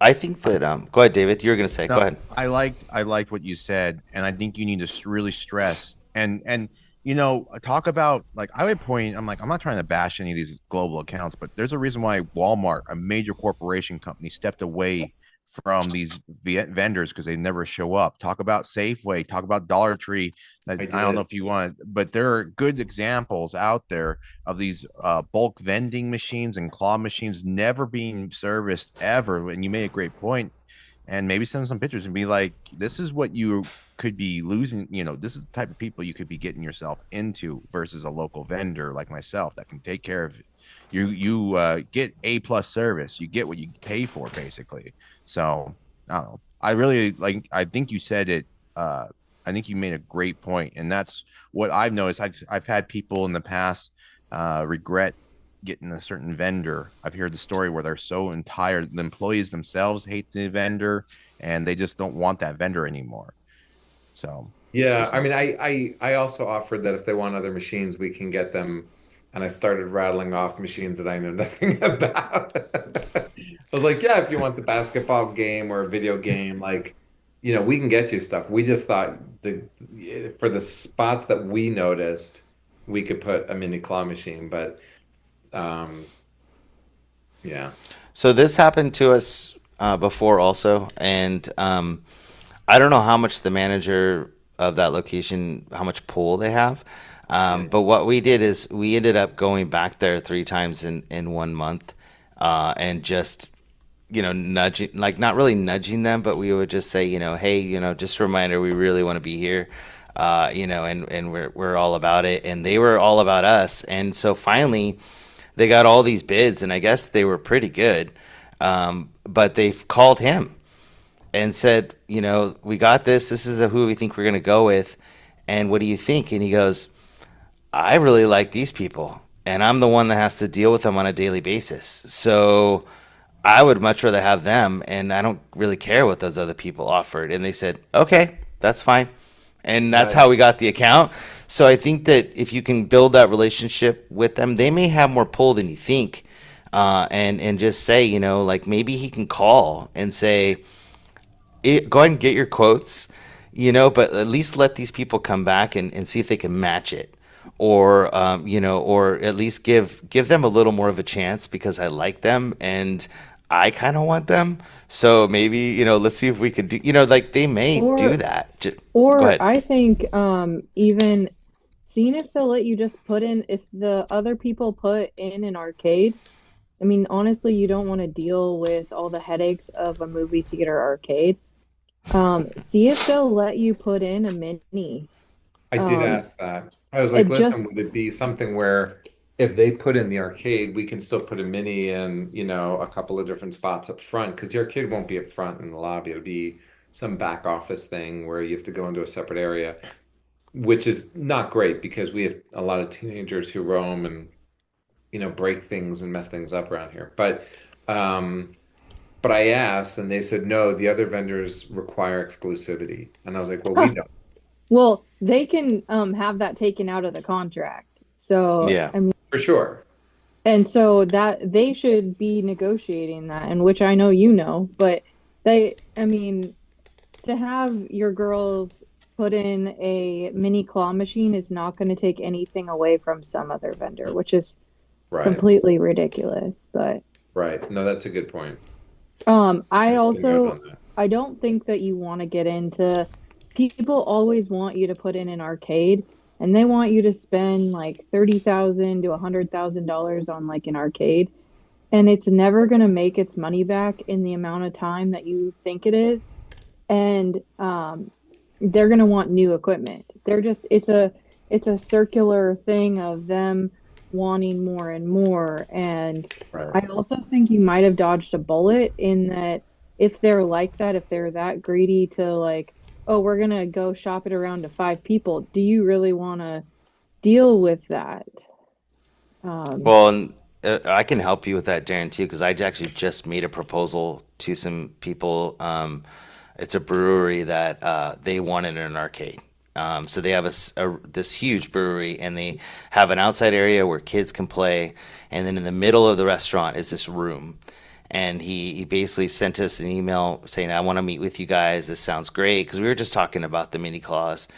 Speaker 1: I think that go ahead, David. You're going to say. Go
Speaker 2: No,
Speaker 1: ahead.
Speaker 2: I liked what you said, and I think you need to really stress and talk about, like, I would point. I'm like, I'm not trying to bash any of these global accounts, but there's a reason why Walmart, a major corporation company, stepped away from these vendors because they never show up. Talk about Safeway, talk about Dollar Tree.
Speaker 7: I
Speaker 2: I don't know
Speaker 7: did.
Speaker 2: if you want, but there are good examples out there of these bulk vending machines and claw machines never being serviced ever. And you made a great point, and maybe send some pictures and be like, this is what you could be losing. This is the type of people you could be getting yourself into versus a local vendor like myself that can take care of it. You get A+ service. You get what you pay for, basically. So I don't know. I really like. I think you said it. I think you made a great point, and that's what I've noticed. I've had people in the past regret getting a certain vendor. I've heard the story where they're so tired. The employees themselves hate the vendor, and they just don't want that vendor anymore. So
Speaker 7: Yeah,
Speaker 2: there's
Speaker 7: I
Speaker 2: some.
Speaker 7: mean, I also offered that if they want other machines, we can get them. And I started rattling off machines that I know nothing about. I was like, yeah, if you want the basketball game or a video game, like, we can get you stuff. We just thought for the spots that we noticed, we could put a mini claw machine, but um, yeah.
Speaker 1: So this happened to us before also, and I don't know how much the manager of that location, how much pull they have.
Speaker 7: Yeah.
Speaker 1: But what we did is we ended up going back there 3 times in 1 month, and just nudging, like not really nudging them, but we would just say, hey, just a reminder, we really want to be here, and we're all about it, and they were all about us, and so finally they got all these bids, and I guess they were pretty good, but they called him and said, we got this. This is who we think we're going to go with. And what do you think? And he goes, I really like these people. And I'm the one that has to deal with them on a daily basis. So I would much rather have them. And I don't really care what those other people offered. And they said, okay, that's fine. And that's how
Speaker 7: Nice.
Speaker 1: we got the account. So I think that if you can build that relationship with them, they may have more pull than you think. And just say, like maybe he can call and say, go ahead and get your quotes, but at least let these people come back and see if they can match it. Or or at least give them a little more of a chance because I like them and I kind of want them. So maybe, let's see if we can do, like they may do
Speaker 6: Or
Speaker 1: that. Go
Speaker 6: or
Speaker 1: ahead.
Speaker 6: I think even seeing if they'll let you just put in, if the other people put in an arcade. I mean, honestly, you don't want to deal with all the headaches of a movie theater arcade. See if they'll let you put in a mini.
Speaker 7: I did
Speaker 6: Um,
Speaker 7: ask that. I was like,
Speaker 6: it
Speaker 7: listen,
Speaker 6: just
Speaker 7: would it be something where if they put in the arcade, we can still put a mini in, a couple of different spots up front? Because the arcade won't be up front in the lobby. It'll be some back office thing where you have to go into a separate area, which is not great because we have a lot of teenagers who roam and, break things and mess things up around here. Um, but I asked and they said, no, the other vendors require exclusivity. And I was like, well, we
Speaker 6: huh,
Speaker 7: don't.
Speaker 6: well, they can have that taken out of the contract. So,
Speaker 1: Yeah.
Speaker 6: I mean,
Speaker 7: For sure.
Speaker 6: and so that they should be negotiating that, and which I know but I mean, to have your girls put in a mini claw machine is not going to take anything away from some other vendor, which is
Speaker 7: Right.
Speaker 6: completely ridiculous. But
Speaker 7: Right. No, that's a good point.
Speaker 6: I
Speaker 7: Just put a note
Speaker 6: also
Speaker 7: on that.
Speaker 6: I don't think that you want to get into people always want you to put in an arcade and they want you to spend like 30,000 to $100,000 on like an arcade. and it's never going to make its money back in the amount of time that you think it is. And they're going to want new equipment. They're just it's a circular thing of them wanting more and more. And
Speaker 2: Right.
Speaker 6: I also think you might have dodged a bullet in that if they're like that, if they're that greedy to like, oh, we're going to go shop it around to 5 people, do you really want to deal with that? Um,
Speaker 1: Well, and I can help you with that, Darren, too, because I actually just made a proposal to some people. It's a brewery that they wanted an arcade. So they have this huge brewery, and they have an outside area where kids can play, and then in the middle of the restaurant is this room. And he basically sent us an email saying, "I want to meet with you guys. This sounds great," because we were just talking about the mini claws.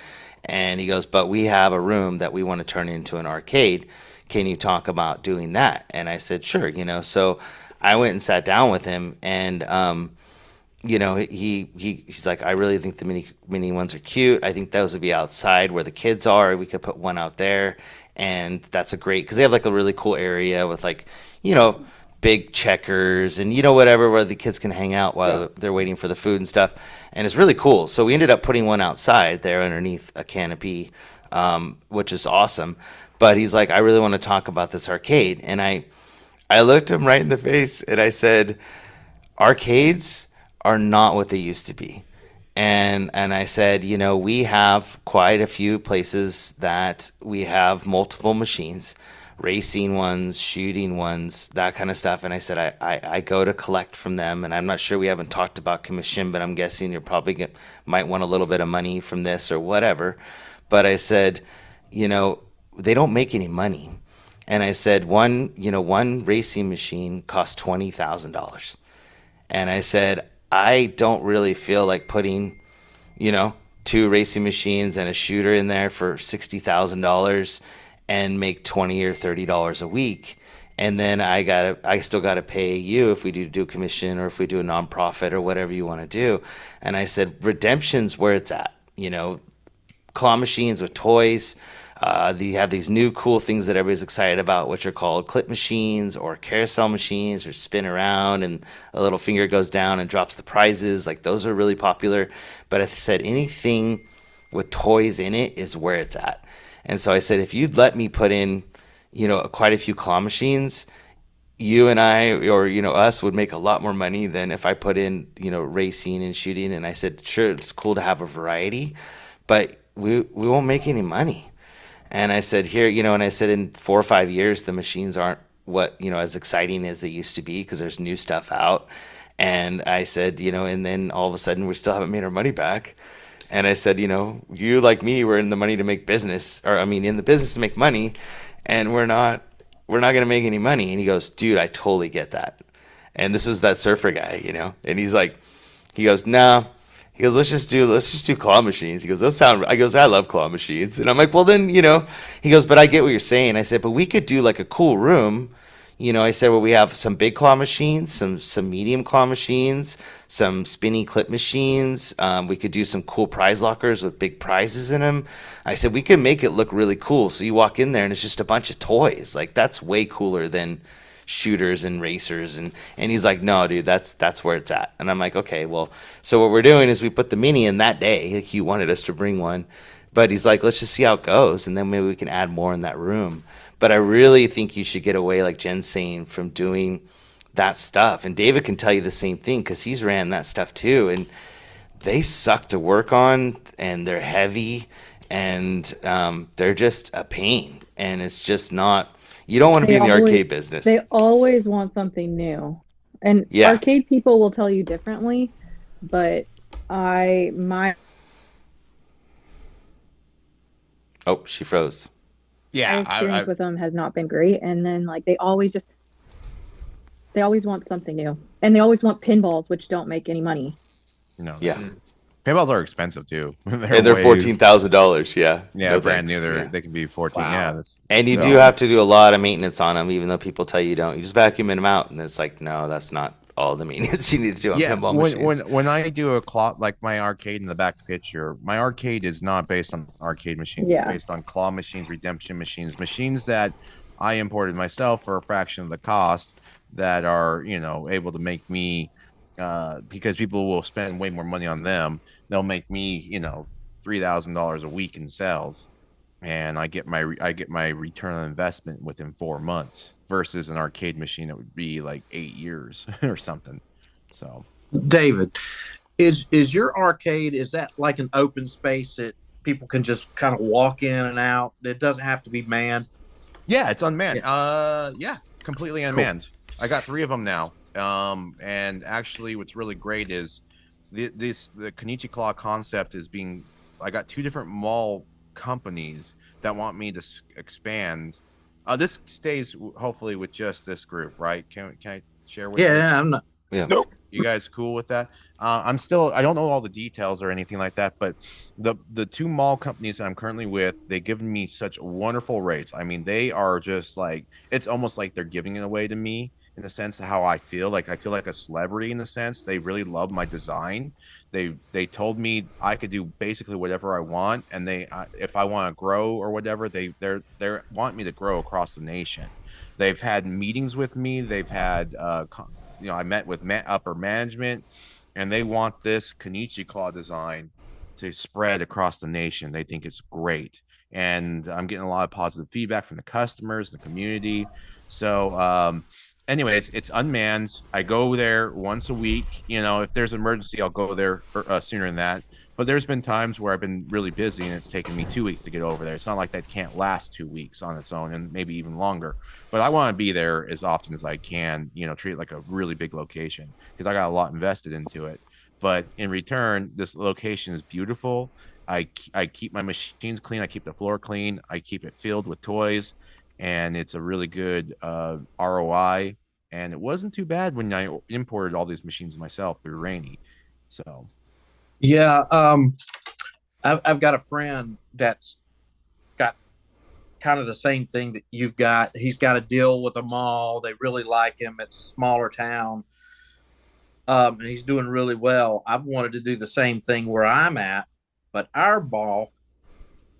Speaker 1: And he goes, "But we have a room that we want to turn into an arcade. Can you talk about doing that?" And I said, "Sure." So I went and sat down with him, and he's like, "I really think the mini ones are cute. I think those would be outside where the kids are. We could put one out there, and that's a great because they have like a really cool area with like, you know, big checkers and whatever where the kids can hang out
Speaker 7: Yeah.
Speaker 1: while they're waiting for the food and stuff, and it's really cool. So we ended up putting one outside there underneath a canopy, which is awesome. But he's like, "I really want to talk about this arcade," and I looked him right in the face and I said, "Arcades are not what they used to be." And I said, we have quite a few places that we have multiple machines, racing ones, shooting ones, that kind of stuff. And I said, I go to collect from them. And I'm not sure, we haven't talked about commission, but I'm guessing you're probably might want a little bit of money from this or whatever. But I said, you know, they don't make any money. And I said, one racing machine costs $20,000. And I said, I don't really feel like putting, you know, two racing machines and a shooter in there for $60,000 and make 20 or $30 a week. And then I still gotta pay you if we do commission or if we do a nonprofit or whatever you want to do. And I said, redemption's where it's at. Claw machines with toys. You have these new cool things that everybody's excited about, which are called clip machines or carousel machines, or spin around and a little finger goes down and drops the prizes. Like those are really popular. But I said anything with toys in it is where it's at. And so I said, if you'd let me put in, quite a few claw machines, you and I, or us, would make a lot more money than if I put in racing and shooting. And I said, sure, it's cool to have a variety, but we won't make any money. And I said, here, and I said, in 4 or 5 years, the machines aren't what, as exciting as they used to be because there's new stuff out. And I said, and then all of a sudden we still haven't made our money back. And I said, you like me, we're in the money to make business, or I mean, in the business to make money, and we're not going to make any money. And he goes, dude, I totally get that. And this was that surfer guy, and he's like, he goes, no. He goes, let's just do claw machines. He goes, those sound. I goes, I love claw machines, and I'm like, well then, He goes, but I get what you're saying. I said, but we could do like a cool room. I said, well, we have some big claw machines, some medium claw machines, some spinning clip machines. We could do some cool prize lockers with big prizes in them. I said, we could make it look really cool. So you walk in there and it's just a bunch of toys. Like that's way cooler than shooters and racers. And he's like, no, dude, that's where it's at. And I'm like, okay, well, so what we're doing is we put the mini in that day. Like, he wanted us to bring one, but he's like, let's just see how it goes, and then maybe we can add more in that room. But I really think you should get away, like Jen's saying, from doing that stuff. And David can tell you the same thing because he's ran that stuff too. And they suck to work on, and they're heavy, and they're just a pain. And it's just not. You don't want to be
Speaker 6: They
Speaker 1: in the
Speaker 6: always
Speaker 1: arcade business.
Speaker 6: they always want something new. And
Speaker 1: Yeah.
Speaker 6: arcade people will tell you differently, but my
Speaker 1: Oh, she froze.
Speaker 2: Yeah,
Speaker 6: experience with them has not been great. And then like they always want something new. And they always want pinballs, which don't make any money.
Speaker 2: no.
Speaker 1: Yeah.
Speaker 2: Pinballs are expensive too.
Speaker 1: And they're
Speaker 2: way,
Speaker 1: $14,000. Yeah.
Speaker 2: yeah,
Speaker 1: No
Speaker 2: brand
Speaker 1: thanks.
Speaker 2: new.
Speaker 1: Yeah.
Speaker 2: They can be 14.
Speaker 7: Wow.
Speaker 2: Yeah, that's
Speaker 1: And you do
Speaker 2: so.
Speaker 1: have to do a lot of maintenance on them, even though people tell you don't. You just vacuum them out, and it's like, no, that's not all the maintenance you need to do on
Speaker 2: Yeah,
Speaker 1: pinball
Speaker 2: when
Speaker 1: machines.
Speaker 2: when I do a claw, like my arcade in the back picture, my arcade is not based on arcade machines.
Speaker 6: Yeah.
Speaker 2: It's based on claw machines, redemption machines, machines that I imported myself for a fraction of the cost. that are, able to make me, because people will spend way more money on them. They'll make me, $3,000 a week in sales, and I get my return on investment within 4 months versus an arcade machine that would be like 8 years or something. So
Speaker 4: David, is your arcade, is that like an open space that people can just kind of walk in and out? It doesn't have to be manned.
Speaker 2: yeah, it's unmanned.
Speaker 4: Yeah,
Speaker 2: Yeah, completely
Speaker 4: cool.
Speaker 2: unmanned. I got three of them now. And actually, what's really great is the Konichi Claw concept is being. I got two different mall companies that want me to expand. This stays hopefully with just this group, right? Can I share with this?
Speaker 4: Yeah, I'm not.
Speaker 1: Yeah.
Speaker 3: Nope.
Speaker 2: You guys cool with that? I don't know all the details or anything like that, but the two mall companies that I'm currently with, they give me such wonderful rates. I mean, they are just like, it's almost like they're giving it away to me in the sense of how I feel. Like I feel like a celebrity in the sense. They really love my design. They told me I could do basically whatever I want, and if I want to grow or whatever, they want me to grow across the nation. They've had meetings with me. They've had I met with upper management, and they want this Kenichi Claw design to spread across the nation. They think it's great, and I'm getting a lot of positive feedback from the customers, the community. So, anyways, it's unmanned. I go there once a week. If there's an emergency, I'll go there sooner than that. But there's been times where I've been really busy and it's taken me 2 weeks to get over there. It's not like that can't last 2 weeks on its own, and maybe even longer. But I want to be there as often as I can, treat it like a really big location because I got a lot invested into it. But in return, this location is beautiful. I keep my machines clean. I keep the floor clean. I keep it filled with toys, and it's a really good ROI. And it wasn't too bad when I imported all these machines myself through Rainy. So
Speaker 4: Yeah, I've got a friend that's got kind of the same thing that you've got. He's got a deal with a mall. They really like him. It's a smaller town, and he's doing really well. I've wanted to do the same thing where I'm at, but our mall,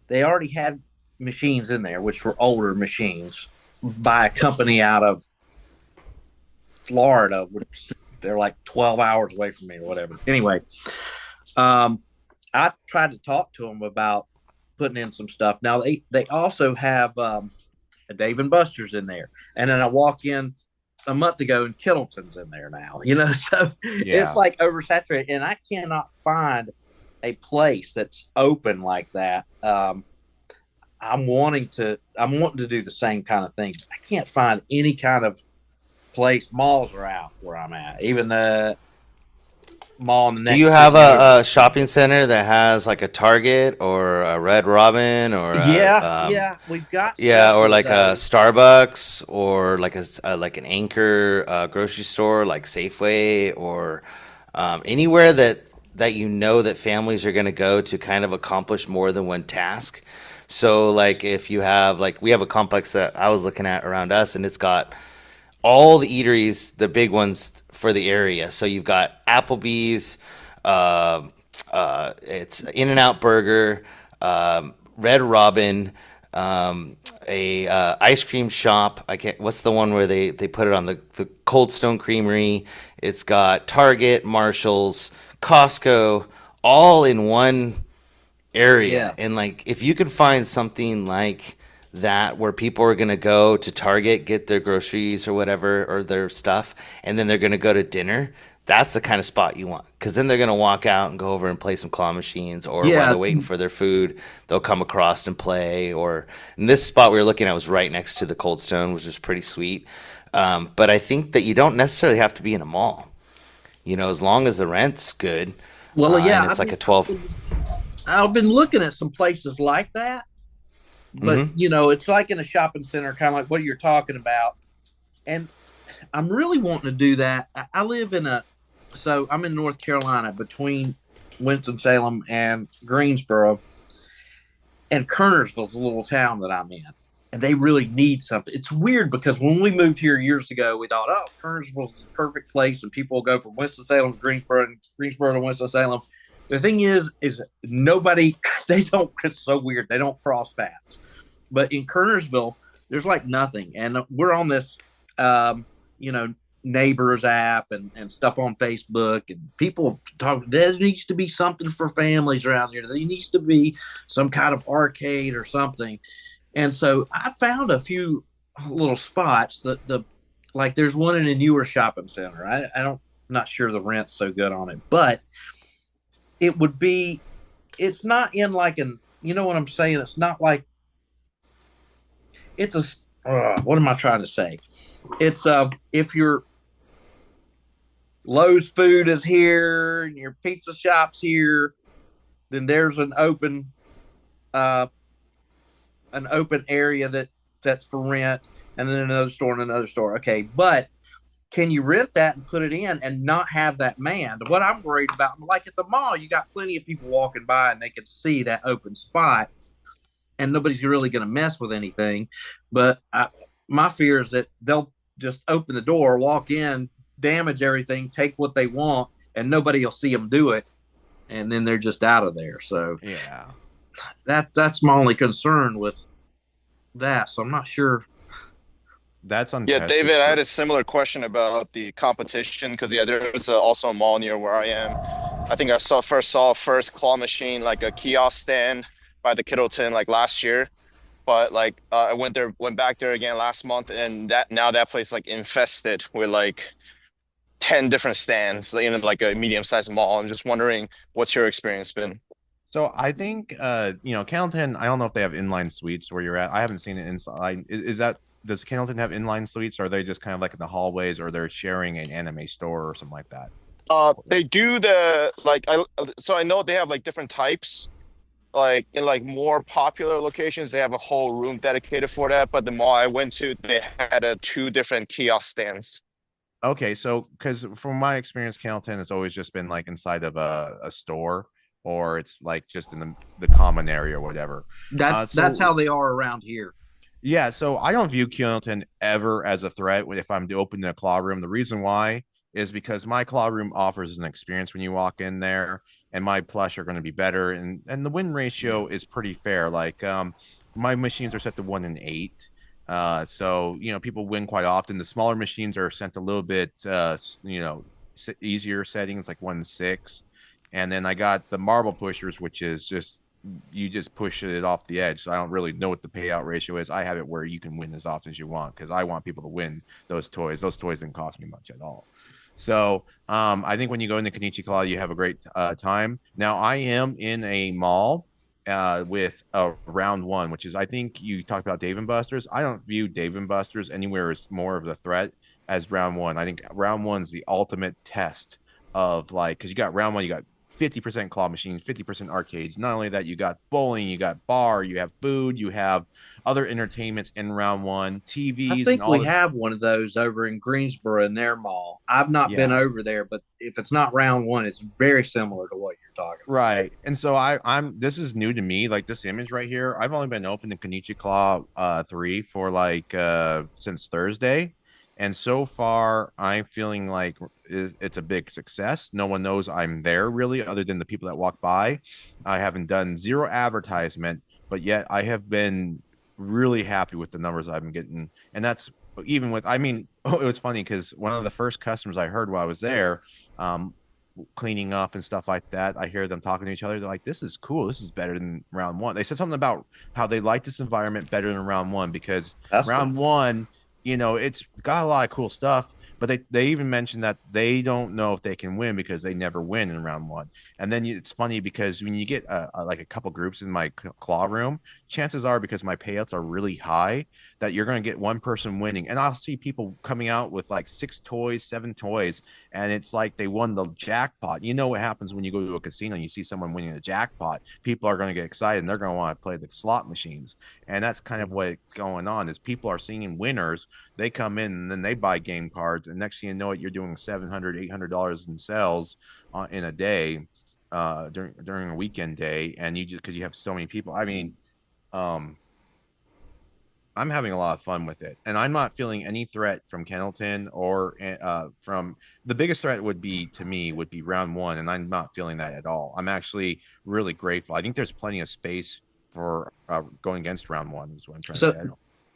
Speaker 4: they already had machines in there, which were older machines by a company out of Florida, which they're like 12 hours away from me or whatever. Anyway, I tried to talk to them about putting in some stuff. Now they also have a Dave and Buster's in there, and then I walk in a month ago and Kittleton's in there now. So it's
Speaker 2: yeah,
Speaker 4: like oversaturated, and I cannot find a place that's open like that. I'm wanting to do the same kind of things. I can't find any kind of place. Malls are out where I'm at. Even the mall in the
Speaker 1: Do
Speaker 4: next
Speaker 1: you have
Speaker 4: city over.
Speaker 1: a shopping center that has like a Target or a Red Robin or
Speaker 4: Yeah, yeah, we've got
Speaker 1: yeah, or
Speaker 4: several of
Speaker 1: like a
Speaker 4: those.
Speaker 1: Starbucks or like like an Anchor grocery store like Safeway or anywhere that that families are going to go to kind of accomplish more than one task. So like if you have like we have a complex that I was looking at around us and it's got all the eateries, the big ones for the area. So you've got Applebee's, uh, it's In and Out Burger, Red Robin, a ice cream shop. I can't. What's the one where they put it on the Cold Stone Creamery? It's got Target, Marshalls, Costco, all in one area.
Speaker 4: Yeah,
Speaker 1: And like if you could find something like that where people are going to go to Target, get their groceries or whatever or their stuff, and then they're going to go to dinner, that's the kind of spot you want. Because then they're going to walk out and go over and play some claw machines, or while
Speaker 4: yeah.
Speaker 1: they're waiting for their food, they'll come across and play. Or in this spot we were looking at was right next to the Cold Stone, which was pretty sweet. But I think that you don't necessarily have to be in a mall, as long as the rent's good,
Speaker 4: Well,
Speaker 1: and
Speaker 4: yeah.
Speaker 1: it's like a 12.
Speaker 4: I've been looking at some places like that, but
Speaker 1: Mm-hmm.
Speaker 4: it's like in a shopping center, kind of like what you're talking about. And I'm really wanting to do that. I live so I'm in North Carolina between Winston-Salem and Greensboro, and Kernersville's a little town that I'm in. And they really need something. It's weird because when we moved here years ago, we thought, oh, Kernersville's the perfect place, and people will go from Winston-Salem to Greensboro and Greensboro to Winston-Salem. The thing is nobody, they don't, it's so weird. They don't cross paths. But in Kernersville, there's like nothing. And we're on this neighbors app and stuff on Facebook, and people talk. There needs to be something for families around here. There needs to be some kind of arcade or something. And so I found a few little spots that the like there's one in a newer shopping center. I don't not sure the rent's so good on it, but it would be it's not in like an you know what I'm saying? It's not like it's a what am I trying to say? It's if your Lowe's food is here and your pizza shop's here, then there's uh an open area that's for rent, and then another store and another store. Okay, but can you rent that and put it in and not have that manned? What I'm worried about, like at the mall, you got plenty of people walking by and they can see that open spot, and nobody's really going to mess with anything. But my fear is that they'll just open the door, walk in, damage everything, take what they want, and nobody will see them do it, and then they're just out of there. So
Speaker 2: Yeah.
Speaker 4: that's my only concern with that. So I'm not sure.
Speaker 2: That's
Speaker 5: Yeah,
Speaker 2: untested.
Speaker 5: David, I had a similar question about the competition because yeah, there's also a mall near where I am. I think I saw first claw machine like a kiosk stand by the Kittleton like last year, but like I went back there again last month, and that place like infested with like 10 different stands, in like a medium-sized mall. I'm just wondering what's your experience been?
Speaker 2: So I think Candleton, I don't know if they have inline suites where you're at. I haven't seen it inside. Is that does Candleton have inline suites, or are they just kind of like in the hallways, or they're sharing an anime store or something like that?
Speaker 5: They do the like I know they have like different types. Like in like more popular locations, they have a whole room dedicated for that. But the mall I went to, they had two different kiosk stands.
Speaker 2: Okay, so because from my experience, Candleton has always just been like inside of a store, or it's like just in the common area or whatever.
Speaker 4: That's how they are around here.
Speaker 2: Yeah, so I don't view Keelton ever as a threat if I'm to open a claw room. The reason why is because my claw room offers an experience when you walk in there, and my plush are going to be better, and the win ratio is pretty fair. Like my machines are set to 1 in 8. So people win quite often. The smaller machines are sent a little bit easier settings like 1 in 6. And then I got the marble pushers, which is just you just push it off the edge. So I don't really know what the payout ratio is. I have it where you can win as often as you want because I want people to win those toys. Those toys didn't cost me much at all. So I think when you go into Kenichi Claw, you have a great time. Now I am in a mall with round one, which is I think you talked about Dave and Buster's. I don't view Dave and Buster's anywhere as more of a threat as round one. I think round one's the ultimate test of like because you got round one, you got 50% claw machines, 50% arcades. Not only that, you got bowling, you got bar, you have food, you have other entertainments in round one, TVs.
Speaker 4: I think we have one of those over in Greensboro in their mall. I've not been over there, but if it's not round one, it's very similar to what you're talking about.
Speaker 2: Right. And so I'm this is new to me, like this image right here. I've only been open to Kenichi Claw 3 for like since Thursday. And so far, I'm feeling like it's a big success. No one knows I'm there really, other than the people that walk by. I haven't done zero advertisement, but yet I have been really happy with the numbers I've been getting. And that's even with, I mean, it was funny because one of the first customers I heard while I was there, cleaning up and stuff like that, I hear them talking to each other. They're like, this is cool. This is better than round one. They said something about how they like this environment better than round one because round one, it's got a lot of cool stuff, but they even mentioned that they don't know if they can win because they never win in round one. And then it's funny because when you get like a couple groups in my claw room, chances are because my payouts are really high that you're going to get one person winning. And I'll see people coming out with like 6 toys, 7 toys, and it's like they won the jackpot. You know what happens when you go to a casino and you see someone winning the jackpot? People are going to get excited and they're going to want to play the slot machines. And that's kind of what's going on is people are seeing winners. They come in and then they buy game cards, and next thing you know it, you're doing $700, $800 in sales in a day during a weekend day, and you just because you have so many people. I mean, I'm having a lot of fun with it, and I'm not feeling any threat from Kendleton or from the biggest threat would be round one, and I'm not feeling that at all. I'm actually really grateful. I think there's plenty of space for going against round one is what I'm trying to say.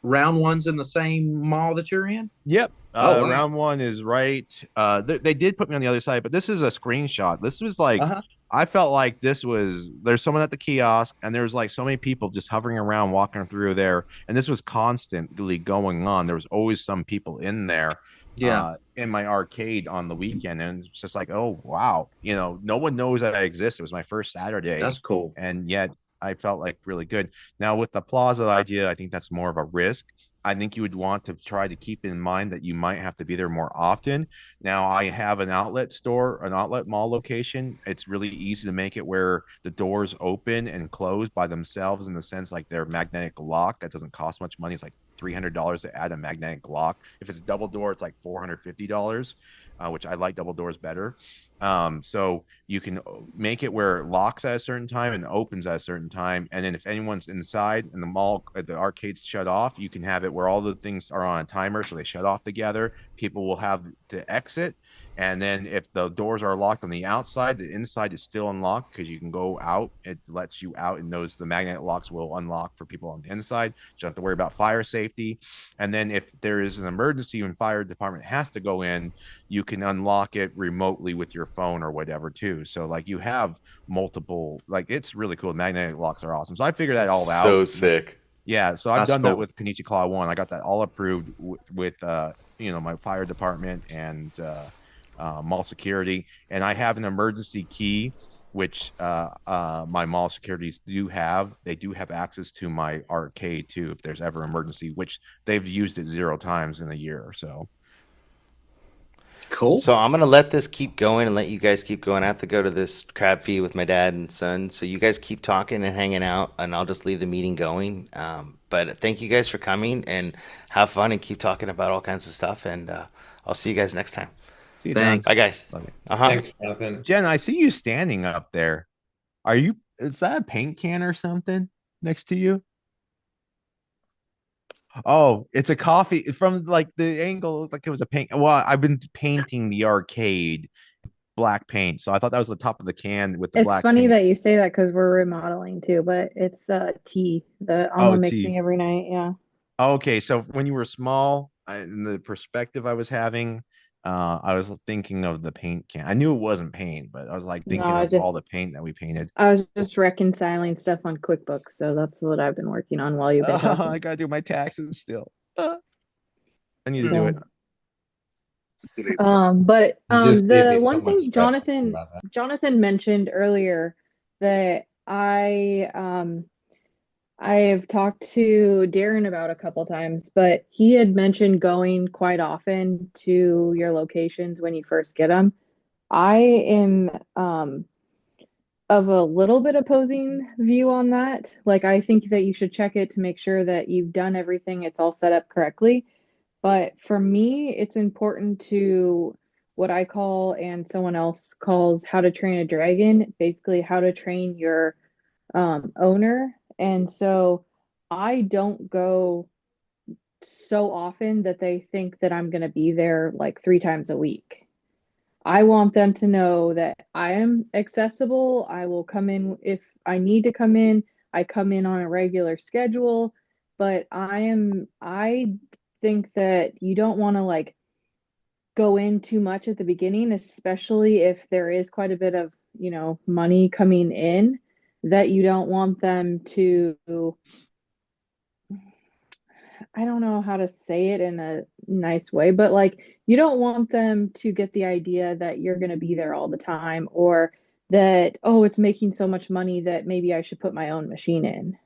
Speaker 4: round one's in the same mall that you're in?
Speaker 2: Yep.
Speaker 4: Oh wow.
Speaker 2: Round one is right. They did put me on the other side, but this is a screenshot. This was like,
Speaker 4: Uh-huh.
Speaker 2: I felt like there's someone at the kiosk, and there's like so many people just hovering around, walking through there, and this was constantly going on. There was always some people in there,
Speaker 4: Yeah,
Speaker 2: in my arcade on the weekend, and it's just like, oh wow, no one knows that I exist. It was my first Saturday,
Speaker 4: that's cool.
Speaker 2: and yet I felt like really good. Now with the plaza idea, I think that's more of a risk. I think you would want to try to keep in mind that you might have to be there more often. Now, I have an outlet store, an outlet mall location. It's really easy to make it where the doors open and close by themselves in the sense like they're magnetic lock. That doesn't cost much money. It's like $300 to add a magnetic lock. If it's double door, it's like $450, which I like double doors better. So you can make it where it locks at a certain time and opens at a certain time. And then if anyone's inside and the mall, the arcade's shut off, you can have it where all the things are on a timer. So they shut off together. People will have to exit. And then if the doors are locked on the outside, the inside is still unlocked because you can go out. It lets you out and knows the magnetic locks will unlock for people on the inside. You don't have to worry about fire safety. And then if there is an emergency when fire department has to go in, you can unlock it remotely with your phone or whatever too. So like you have multiple, like it's really cool. Magnetic locks are awesome. So I figured that all out.
Speaker 1: So sick.
Speaker 2: Yeah, so I've
Speaker 4: That's
Speaker 2: done that
Speaker 4: cool.
Speaker 2: with Kenichi Claw 1. I got that all approved with my fire department and mall security. And I have an emergency key, which my mall securities do have. They do have access to my arcade too, if there's ever emergency, which they've used it 0 times in a year or so.
Speaker 4: Cool.
Speaker 1: So I'm gonna let this keep going and let you guys keep going. I have to go to this crab feed with my dad and son. So you guys keep talking and hanging out, and I'll just leave the meeting going. But thank you guys for coming and have fun and keep talking about all kinds of stuff. And I'll see you guys next time.
Speaker 2: See you, Don.
Speaker 1: Bye,
Speaker 4: Thanks.
Speaker 1: guys.
Speaker 2: Love you.
Speaker 1: Uh huh.
Speaker 7: Thanks, Jonathan.
Speaker 2: Jen, I see you standing up there. Is that a paint can or something next to you? Oh, it's a coffee from like the angle, looked like it was a paint. Well, I've been painting the arcade black paint, so I thought that was the top of the can with the
Speaker 6: It's
Speaker 2: black
Speaker 6: funny
Speaker 2: paint.
Speaker 6: that you say that because we're remodeling too, but it's tea that
Speaker 2: Oh,
Speaker 6: Alma makes
Speaker 2: T.
Speaker 6: me every night. Yeah.
Speaker 2: Okay, so when you were small, in the perspective I was having, I was thinking of the paint can. I knew it wasn't paint, but I was like
Speaker 6: No,
Speaker 2: thinking of all the paint that we painted.
Speaker 6: I was just reconciling stuff on QuickBooks, so that's what I've been working on while you've been
Speaker 2: I
Speaker 6: talking.
Speaker 2: gotta do my taxes still. I need to do
Speaker 6: So,
Speaker 2: it.
Speaker 3: Silly.
Speaker 6: but
Speaker 7: You just gave
Speaker 6: the
Speaker 7: me so
Speaker 6: one
Speaker 7: much
Speaker 6: thing
Speaker 7: stress thinking about that.
Speaker 6: Jonathan mentioned earlier that I have talked to Darren about a couple times, but he had mentioned going quite often to your locations when you first get them. I am of a little bit opposing view on that. Like, I think that you should check it to make sure that you've done everything, it's all set up correctly. But for me, it's important to what I call and someone else calls how to train a dragon, basically how to train your owner. And so I don't go so often that they think that I'm going to be there like 3 times a week. I want them to know that I am accessible. I will come in if I need to come in. I come in on a regular schedule, but I think that you don't want to like go in too much at the beginning, especially if there is quite a bit of, money coming in, that you don't want them to, I don't know how to say it in a nice way, but like you don't want them to get the idea that you're going to be there all the time or that, oh, it's making so much money that maybe I should put my own machine in.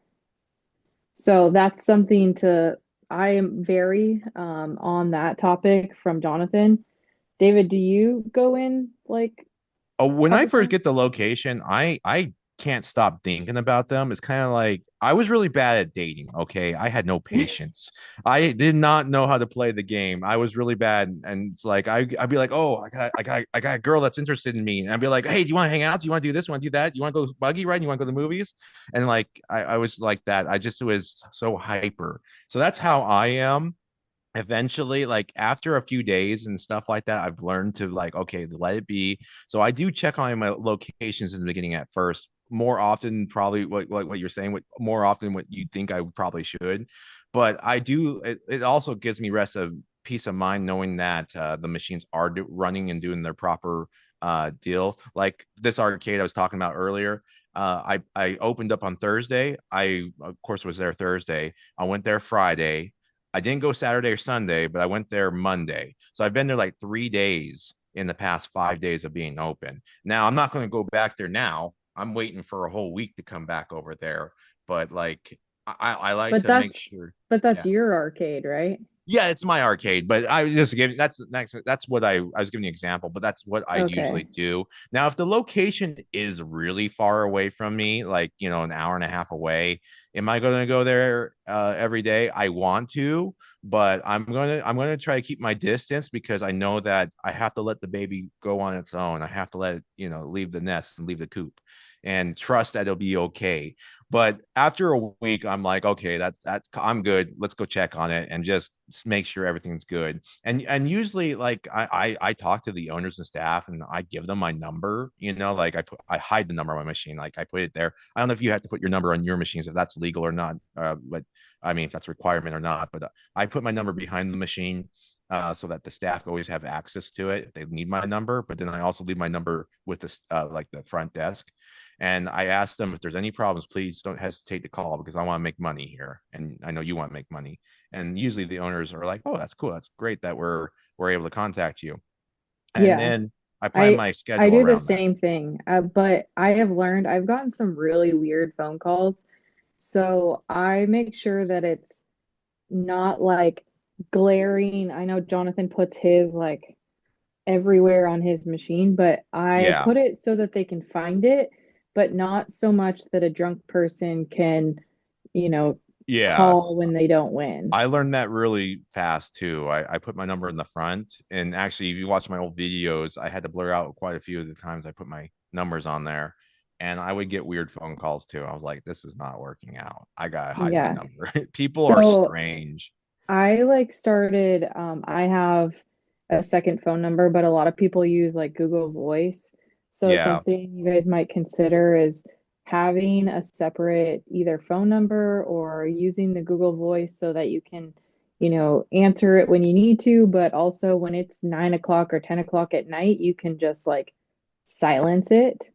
Speaker 6: So that's something I am very on that topic from Jonathan. David, do you go in like
Speaker 2: Oh,
Speaker 6: a
Speaker 2: when I
Speaker 6: couple
Speaker 2: first
Speaker 6: times?
Speaker 2: get the location, I can't stop thinking about them. It's kind of like I was really bad at dating. Okay, I had no patience. I did not know how to play the game. I was really bad, and it's like I'd be like, oh, I got a girl that's interested in me, and I'd be like, hey, do you want to hang out? Do you want to do this? You want to do that? You want to go buggy ride? You want to go to the movies? And like I was like that. I just was so hyper. So that's how I am eventually, like after a few days and stuff like that, I've learned to like, okay, let it be. So I do check on my locations in the beginning at first more often, probably what you're saying, more often what you think I probably should. But I do. It also gives me rest of peace of mind knowing that the machines are running and doing their proper deal. Like this arcade I was talking about earlier. I opened up on Thursday. I of course was there Thursday. I went there Friday. I didn't go Saturday or Sunday, but I went there Monday. So I've been there like 3 days in the past 5 days of being open. Now I'm not going to go back there now. I'm waiting for a whole week to come back over there. But like I like
Speaker 6: But
Speaker 2: to make
Speaker 6: that's
Speaker 2: sure.
Speaker 6: but that's
Speaker 2: Yeah.
Speaker 6: your arcade, right?
Speaker 2: Yeah, it's my arcade, but I was just giving that's what I was giving you an example, but that's what I
Speaker 6: Okay.
Speaker 2: usually do. Now, if the location is really far away from me, like an hour and a half away, am I going to go there every day? I want to, but I'm gonna try to keep my distance because I know that I have to let the baby go on its own. I have to let it, leave the nest and leave the coop and trust that it'll be okay. But after a week, I'm like, okay, that's I'm good. Let's go check on it and just make sure everything's good. And usually, like I talk to the owners and staff, and I give them my number. Like I hide the number on my machine. Like I put it there. I don't know if you have to put your number on your machines if that's legal or not. But I mean, if that's a requirement or not. But I put my number behind the machine. So that the staff always have access to it if they need my number, but then I also leave my number with this like the front desk, and I asked them if there's any problems, please don't hesitate to call because I want to make money here. And I know you want to make money. And usually the owners are like, oh, that's cool. That's great that we're able to contact you. And
Speaker 6: Yeah.
Speaker 2: then I plan
Speaker 6: I
Speaker 2: my
Speaker 6: I
Speaker 2: schedule
Speaker 6: do the
Speaker 2: around that.
Speaker 6: same thing, but I have learned I've gotten some really weird phone calls, so I make sure that it's not like glaring. I know Jonathan puts his like everywhere on his machine, but I
Speaker 2: Yeah.
Speaker 6: put it so that they can find it, but not so much that a drunk person can, you know,
Speaker 2: Yes.
Speaker 6: call when they don't win.
Speaker 2: I learned that really fast too. I put my number in the front. And actually, if you watch my old videos, I had to blur out quite a few of the times I put my numbers on there. And I would get weird phone calls too. I was like, this is not working out. I gotta hide my
Speaker 6: Yeah.
Speaker 2: number. People are
Speaker 6: So
Speaker 2: strange.
Speaker 6: I like started, I have a second phone number, but a lot of people use like Google Voice. So
Speaker 2: Yeah.
Speaker 6: something you guys might consider is having a separate either phone number or using the Google Voice so that you can, answer it when you need to, but also when it's 9 o'clock or 10 o'clock at night, you can just like silence it.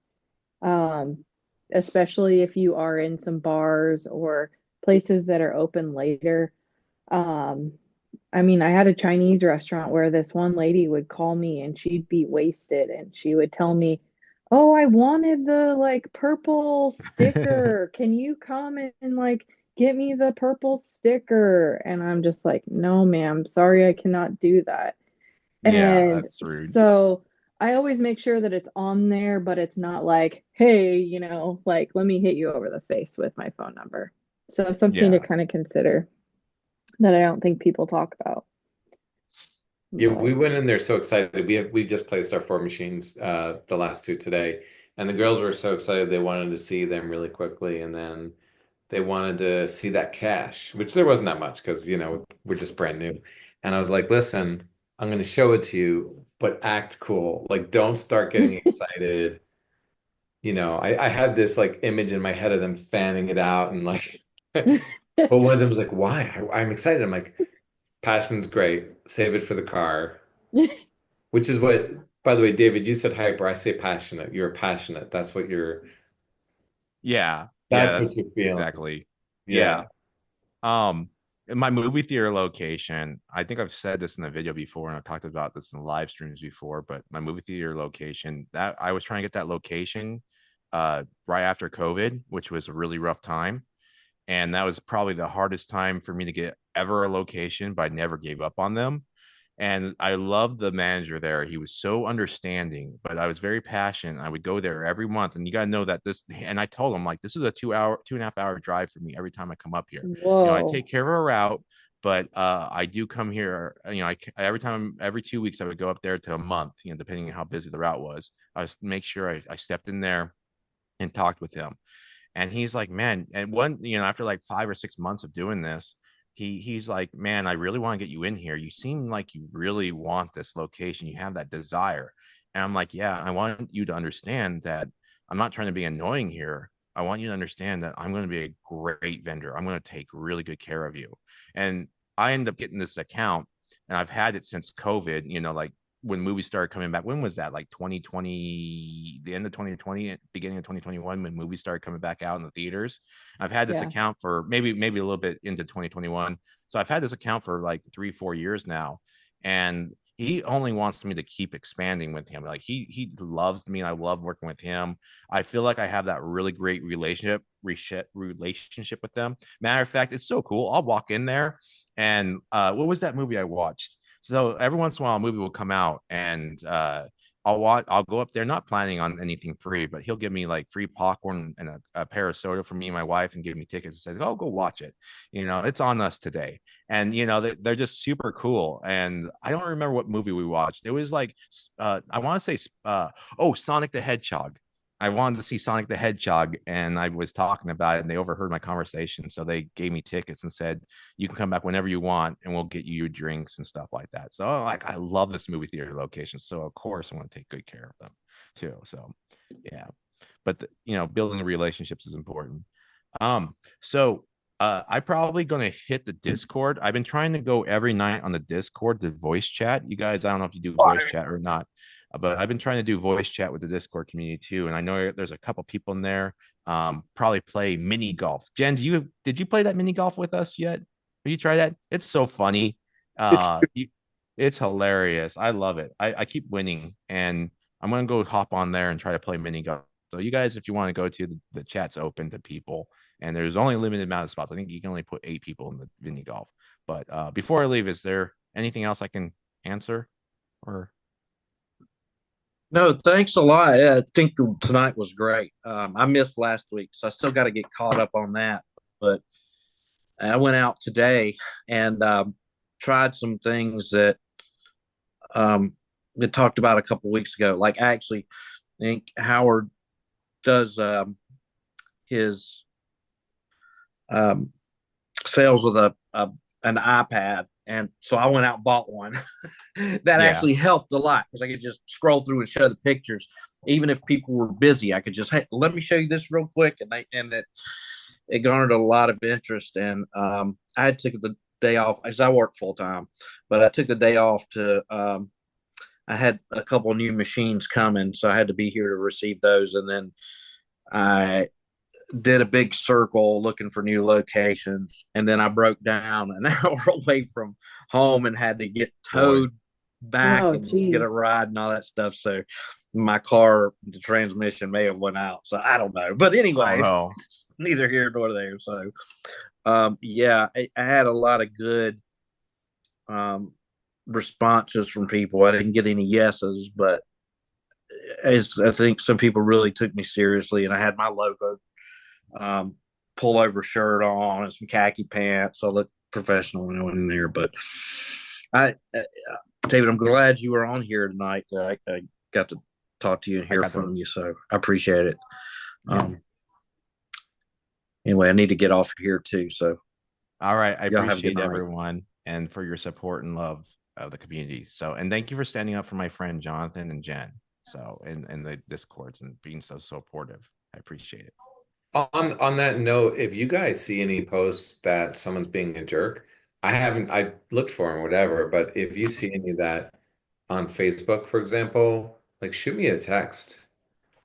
Speaker 6: Um, Especially if you are in some bars or places that are open later. Um, I mean, I had a Chinese restaurant where this one lady would call me and she'd be wasted and she would tell me, "Oh, I wanted the like purple sticker. Can you come and like get me the purple sticker?" And I'm just like, "No, ma'am, sorry, I cannot do that."
Speaker 2: Yeah,
Speaker 6: And
Speaker 2: that's rude.
Speaker 6: so I always make sure that it's on there, but it's not like, "Hey, like let me hit you over the face with my phone number." So something to
Speaker 2: Yeah.
Speaker 6: kind of consider that I don't think people talk about.
Speaker 7: Yeah,
Speaker 6: But
Speaker 7: we went in there so excited. We just placed our four machines, the last two today, and the girls were so excited they wanted to see them really quickly, and then they wanted to see that cash, which there wasn't that much because we're just brand new. And I was like, listen, I'm going to show it to you, but act cool. Like, don't start getting excited. I had this like image in my head of them fanning it out and like, but one of them was like, why? I'm excited. I'm like, passion's great. Save it for the car. Which is what, by the way, David, you said hyper. I say passionate. You're passionate.
Speaker 2: Yeah. Yeah,
Speaker 7: That's what
Speaker 2: that's
Speaker 7: you're feeling.
Speaker 2: exactly.
Speaker 7: Yeah.
Speaker 2: Yeah. In my movie theater location, I think I've said this in the video before, and I've talked about this in the live streams before, but my movie theater location, that I was trying to get that location right after COVID, which was a really rough time. And that was probably the hardest time for me to get ever a location, but I never gave up on them. And I loved the manager there. He was so understanding, but I was very passionate. I would go there every month. And you got to know that and I told him, like, this is a 2.5 hour drive for me every time I come up here. I
Speaker 6: whoa.
Speaker 2: take care of a route, but I do come here. Every time, every 2 weeks, I would go up there to a month, depending on how busy the route was. I was make sure I stepped in there and talked with him. And he's like, man, and after like 5 or 6 months of doing this, he's like, man, I really want to get you in here. You seem like you really want this location. You have that desire. And I'm like, yeah, I want you to understand that I'm not trying to be annoying here. I want you to understand that I'm going to be a great vendor. I'm going to take really good care of you. And I end up getting this account, and I've had it since COVID, like when movies started coming back. When was that? Like 2020, the end of 2020, beginning of 2021, when movies started coming back out in the theaters. I've had this
Speaker 6: Yeah.
Speaker 2: account for maybe a little bit into 2021. So I've had this account for like 3, 4 years now. And he only wants me to keep expanding with him. Like he loves me. I love working with him. I feel like I have that really great relationship with them. Matter of fact, it's so cool. I'll walk in there, and what was that movie I watched? So every once in a while, a movie will come out, and I'll go up there, not planning on anything free, but he'll give me like free popcorn and a pair of soda for me and my wife, and give me tickets and says, "Oh, go watch it. It's on us today." And they're just super cool. And I don't remember what movie we watched. It was like I want to say oh, Sonic the Hedgehog. I wanted to see Sonic the Hedgehog, and I was talking about it, and they overheard my conversation, so they gave me tickets and said, "You can come back whenever you want, and we'll get you your drinks and stuff like that." So, like, I love this movie theater location, so of course I want to take good care of them too. So, yeah, but building relationships is important. So I probably gonna hit the Discord. I've been trying to go every night on the Discord to voice chat. You guys, I don't know if you do voice chat or not, but I've been trying to do voice chat with the Discord community too. And I know there's a couple people in there. Probably play mini golf. Jen, did you play that mini golf with us yet? Have you tried that? It's so funny. It's hilarious. I love it. I keep winning, and I'm gonna go hop on there and try to play mini golf. So you guys, if you want to go to the chat's open to people, and there's only a limited amount of spots. I think you can only put 8 people in the mini golf. But before I leave, is there anything else I can answer? Or
Speaker 4: No, thanks a lot. Yeah, I think tonight was great. I missed last week, so I still got to get caught up on that. But I went out today and tried some things that we talked about a couple weeks ago. Like actually, I think Howard does his um, sales with an iPad, and so I went out and bought one. That
Speaker 2: yeah,
Speaker 4: actually helped a lot because I could just scroll through and show the pictures. Even if people were busy, I could just, hey, let me show you this real quick, and it garnered a lot of interest. And I took the day off as I work full time, but I took the day off to. I had a couple new machines coming, so I had to be here to receive those, and then I did a big circle looking for new locations, and then I broke down an hour away from home and had to get
Speaker 2: boy.
Speaker 4: towed back
Speaker 6: Oh,
Speaker 4: and get a
Speaker 6: geez.
Speaker 4: ride and all that stuff. So my car, the transmission may have went out. So I don't know. But
Speaker 2: Oh
Speaker 4: anyway,
Speaker 2: no.
Speaker 4: neither here nor there. So yeah, I had a lot of good um, responses from people. I didn't get any yeses, but as I think some people really took me seriously, and I had my logo um, pullover shirt on and some khaki pants. So I looked professional when I went in there. But David, I'm glad you were on here tonight. I got to talk to you and
Speaker 2: I
Speaker 4: hear
Speaker 2: got the
Speaker 4: from you, so I appreciate it.
Speaker 2: yeah.
Speaker 4: Anyway, I need to get off here too. So
Speaker 2: All right. I
Speaker 4: y'all have a good
Speaker 2: appreciate
Speaker 4: night.
Speaker 2: everyone and for your support and love of the community. So, and thank you for standing up for my friend Jonathan and Jen. So, in the discords and being so supportive. I appreciate it.
Speaker 7: On that note, if you guys see any posts that someone's being a jerk, I looked for them, whatever, but if you see any of that on Facebook, for example, like shoot me a text.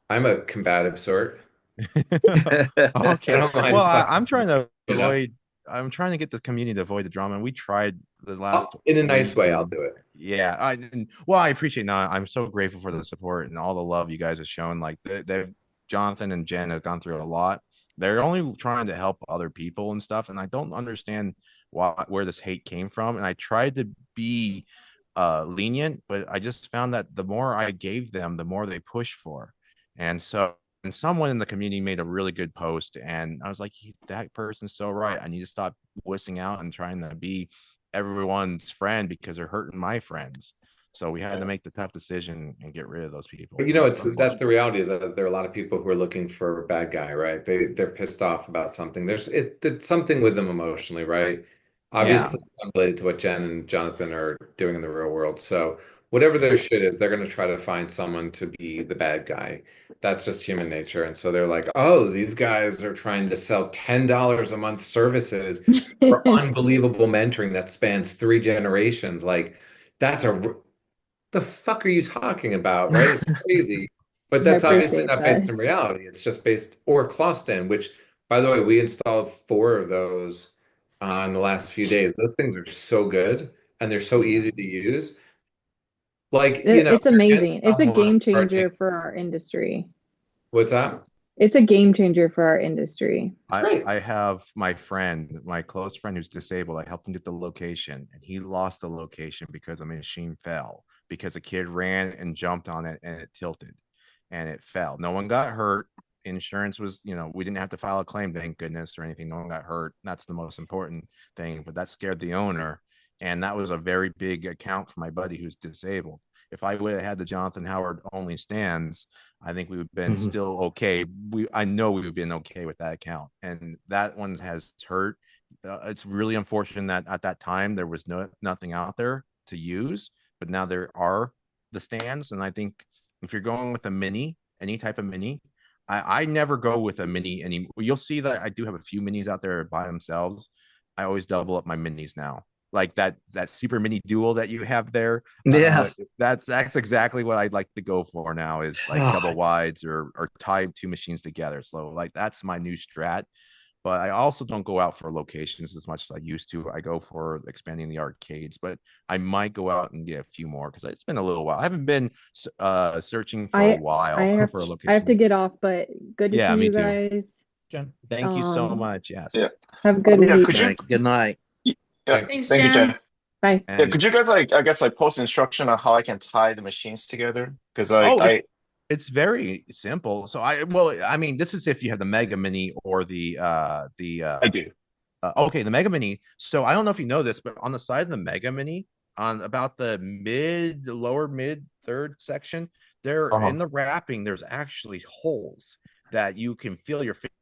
Speaker 7: I'm a combative sort. I
Speaker 2: Okay.
Speaker 7: don't
Speaker 2: Well,
Speaker 7: mind fucking,
Speaker 2: I'm trying to
Speaker 7: you know.
Speaker 2: avoid. I'm trying to get the community to avoid the drama, and we tried the last
Speaker 7: In a nice
Speaker 2: week,
Speaker 7: way, I'll
Speaker 2: and
Speaker 7: do it.
Speaker 2: yeah, well, I appreciate that. I'm so grateful for the support and all the love you guys have shown. Like Jonathan and Jen have gone through a lot. They're only trying to help other people and stuff, and I don't understand where this hate came from. And I tried to be lenient, but I just found that the more I gave them, the more they pushed for. And so, and someone in the community made a really good post, and I was like, that person's so right. I need to stop wussing out and trying to be everyone's friend because they're hurting my friends. So we had to make the tough decision and get rid of those
Speaker 7: But
Speaker 2: people.
Speaker 7: you
Speaker 2: And
Speaker 7: know,
Speaker 2: it's
Speaker 7: that's the
Speaker 2: unfortunate.
Speaker 7: reality is that there are a lot of people who are looking for a bad guy, right? They're pissed off about something. It's something with them emotionally, right?
Speaker 2: Yeah.
Speaker 7: Obviously, unrelated to what Jen and Jonathan are doing in the real world. So whatever their shit is, they're gonna try to find someone to be the bad guy. That's just human nature. And so they're like, oh, these guys are trying to sell $10 a month services for unbelievable mentoring that spans 3 generations. Like, that's the fuck are you talking about, right? It's crazy. But
Speaker 6: I
Speaker 7: that's obviously
Speaker 6: appreciate
Speaker 7: not based
Speaker 6: that.
Speaker 7: in reality. It's just based, or Closton, which, by the way, we installed 4 of those in the last few days. Those things are so good and they're so
Speaker 2: Yeah.
Speaker 7: easy to use. Like,
Speaker 6: It's
Speaker 7: there is
Speaker 6: amazing. It's a
Speaker 7: someone
Speaker 6: game
Speaker 7: charging,
Speaker 6: changer for our industry.
Speaker 7: what's that?
Speaker 6: It's a game changer for our industry.
Speaker 7: It's
Speaker 2: I
Speaker 7: great.
Speaker 2: I have my friend, my close friend who's disabled. I helped him get the location, and he lost the location because a machine fell because a kid ran and jumped on it and it tilted and it fell. No one got hurt. Insurance was, we didn't have to file a claim, thank goodness, or anything. No one got hurt. That's the most important thing, but that scared the owner. And that was a very big account for my buddy who's disabled. If I would have had the Jonathan Howard only stands, I think we would have been still okay. I know we would have been okay with that account, and that one has hurt. It's really unfortunate that at that time there was nothing out there to use, but now there are the stands, and I think if you're going with a mini, any type of mini, I never go with a mini anymore. You'll see that I do have a few minis out there by themselves. I always double up my minis now. Like that super mini dual that you have there,
Speaker 4: Yeah.
Speaker 2: that's exactly what I'd like to go for now is like double wides or tie 2 machines together. So like that's my new strat. But I also don't go out for locations as much as I used to. I go for expanding the arcades, but I might go out and get a few more because it's been a little while. I haven't been searching for a
Speaker 6: I I
Speaker 2: while
Speaker 6: have
Speaker 2: for a
Speaker 6: I have to
Speaker 2: location.
Speaker 6: get off, but good to
Speaker 2: Yeah,
Speaker 6: see
Speaker 2: me
Speaker 6: you
Speaker 2: too.
Speaker 6: guys.
Speaker 2: Jen, thank you so
Speaker 6: Um,
Speaker 2: much.
Speaker 5: Yeah.
Speaker 2: Yes.
Speaker 6: have a good
Speaker 5: Yeah.
Speaker 6: week.
Speaker 5: Could
Speaker 4: All
Speaker 5: you?
Speaker 4: right. Good night.
Speaker 5: Yeah.
Speaker 7: Thanks.
Speaker 8: Thanks,
Speaker 5: Thank you,
Speaker 8: Jen.
Speaker 5: Jen.
Speaker 6: Bye.
Speaker 5: Yeah.
Speaker 2: And
Speaker 5: Could you guys I guess post instruction on how I can tie the machines together? Because
Speaker 2: oh,
Speaker 5: I
Speaker 2: it's very simple. So I mean, this is if you have the Mega Mini or
Speaker 5: I do.
Speaker 2: okay, the Mega Mini. So I don't know if you know this, but on the side of the Mega Mini, on about the lower mid third section, there
Speaker 5: Uh-huh.
Speaker 2: in the wrapping, there's actually holes that you can feel your finger.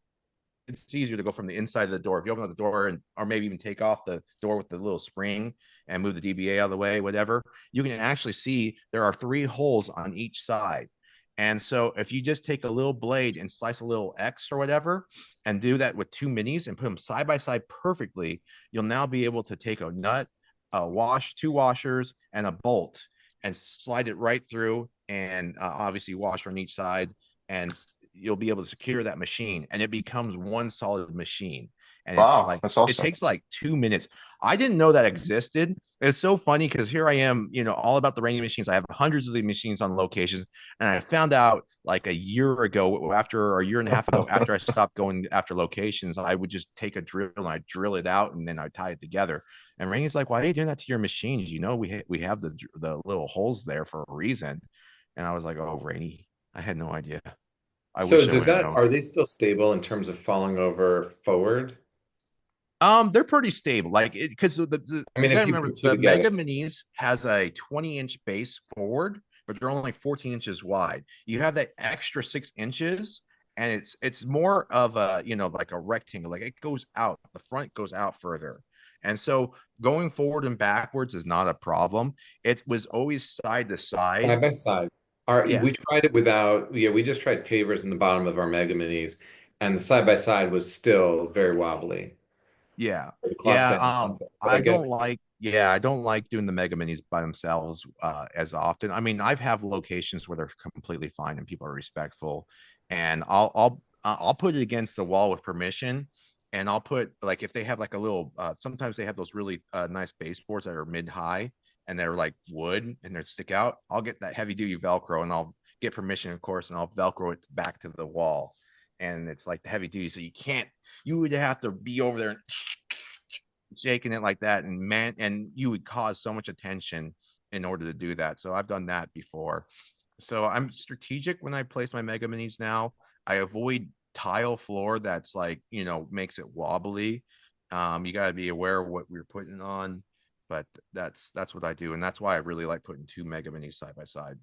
Speaker 2: It's easier to go from the inside of the door. If you open up the door and or maybe even take off the door with the little spring and move the DBA out of the way, whatever, you can actually see there are 3 holes on each side. And so if you just take a little blade and slice a little X or whatever, and do that with 2 minis and put them side by side perfectly, you'll now be able to take a nut, a wash, 2 washers, and a bolt and slide it right through and obviously wash on each side and you'll be able to secure that machine and it becomes one solid machine and it's
Speaker 5: Wow,
Speaker 2: like
Speaker 5: that's
Speaker 2: it
Speaker 5: awesome.
Speaker 2: takes like 2 minutes. I didn't know that existed. It's so funny because here I am, all about the Rainy machines. I have hundreds of these machines on locations, and I found out like a year ago, after a year and a half ago, after I stopped going after locations, I would just take a drill and I drill it out and then I tie it together. And Rainy's like, "Why are you doing that to your machines? We have the little holes there for a reason." And I was like, "Oh, Rainy, I had no idea. I
Speaker 7: So
Speaker 2: wish I would have known."
Speaker 7: are they still stable in terms of falling over forward?
Speaker 2: They're pretty stable. Like because
Speaker 7: I
Speaker 2: you
Speaker 7: mean,
Speaker 2: gotta
Speaker 7: if you
Speaker 2: remember
Speaker 7: put two
Speaker 2: the
Speaker 7: together.
Speaker 2: Mega Minis has a 20-inch base forward, but they're only 14 inches wide. You have that extra 6 inches, and it's more of a like a rectangle. Like it goes out, the front goes out further, and so going forward and backwards is not a problem. It was always side to
Speaker 7: Side
Speaker 2: side.
Speaker 7: by side. We
Speaker 2: Yeah,
Speaker 7: tried it without, yeah, we just tried pavers in the bottom of our Mega Minis, and the side by side was still very wobbly.
Speaker 2: yeah,
Speaker 7: The class
Speaker 2: yeah.
Speaker 7: stands love it, but I get it.
Speaker 2: I don't like doing the Mega Minis by themselves as often. I mean, I've have locations where they're completely fine and people are respectful, and I'll put it against the wall with permission, and I'll put like if they have like a little. Sometimes they have those really nice baseboards that are mid high and they're like wood and they stick out. I'll get that heavy duty Velcro and I'll get permission, of course, and I'll Velcro it back to the wall, and it's like the heavy duty, so you would have to be over there and shaking it like that and you would cause so much attention in order to do that. So I've done that before. So I'm strategic when I place my Mega Minis now. I avoid tile floor that's like, makes it wobbly. You got to be aware of what we're putting on, but that's what I do, and that's why I really like putting 2 Mega Minis side by side.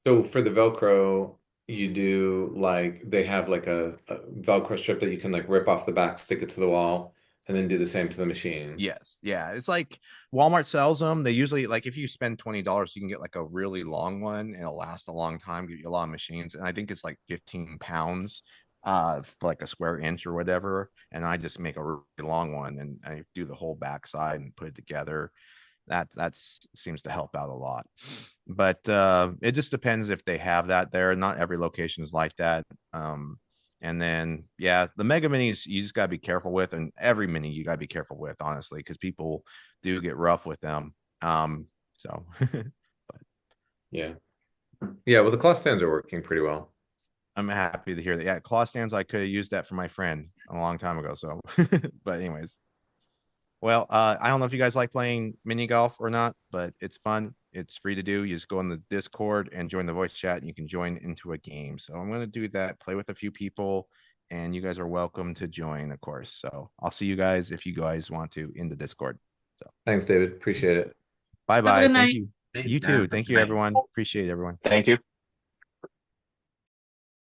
Speaker 7: So for the Velcro, you do like they have like a Velcro strip that you can like rip off the back, stick it to the wall, and then do the same to the machine.
Speaker 2: Yes. Yeah. It's like Walmart sells them. They usually, like, if you spend $20, you can get like a really long one. And it'll last a long time, give you a lot of machines. And I think it's like 15 pounds for like a square inch or whatever. And I just make a really long one and I do the whole backside and put it together. That's seems to help out a lot. But it just depends if they have that there. Not every location is like that. And then, yeah, the mega minis you just gotta be careful with, and every mini you gotta be careful with, honestly, because people do get rough with them. So
Speaker 7: Yeah. Yeah, well, the claw stands are working pretty well.
Speaker 2: I'm happy to hear that. Yeah, claw stands, I could have used that for my friend a long time ago. So, but anyways, well, I don't know if you guys like playing mini golf or not, but it's fun. It's free to do. You just go on the Discord and join the voice chat, and you can join into a game. So I'm going to do that, play with a few people, and you guys are welcome to join, of course. So I'll see you guys if you guys want to in the Discord. So
Speaker 7: Thanks, David. Appreciate it.
Speaker 2: bye
Speaker 8: Have a
Speaker 2: bye.
Speaker 8: good
Speaker 2: Thank
Speaker 8: night.
Speaker 2: you.
Speaker 4: Thanks,
Speaker 2: You
Speaker 4: Dan.
Speaker 2: too. Thank you, everyone. Appreciate it, everyone.
Speaker 5: Thank you.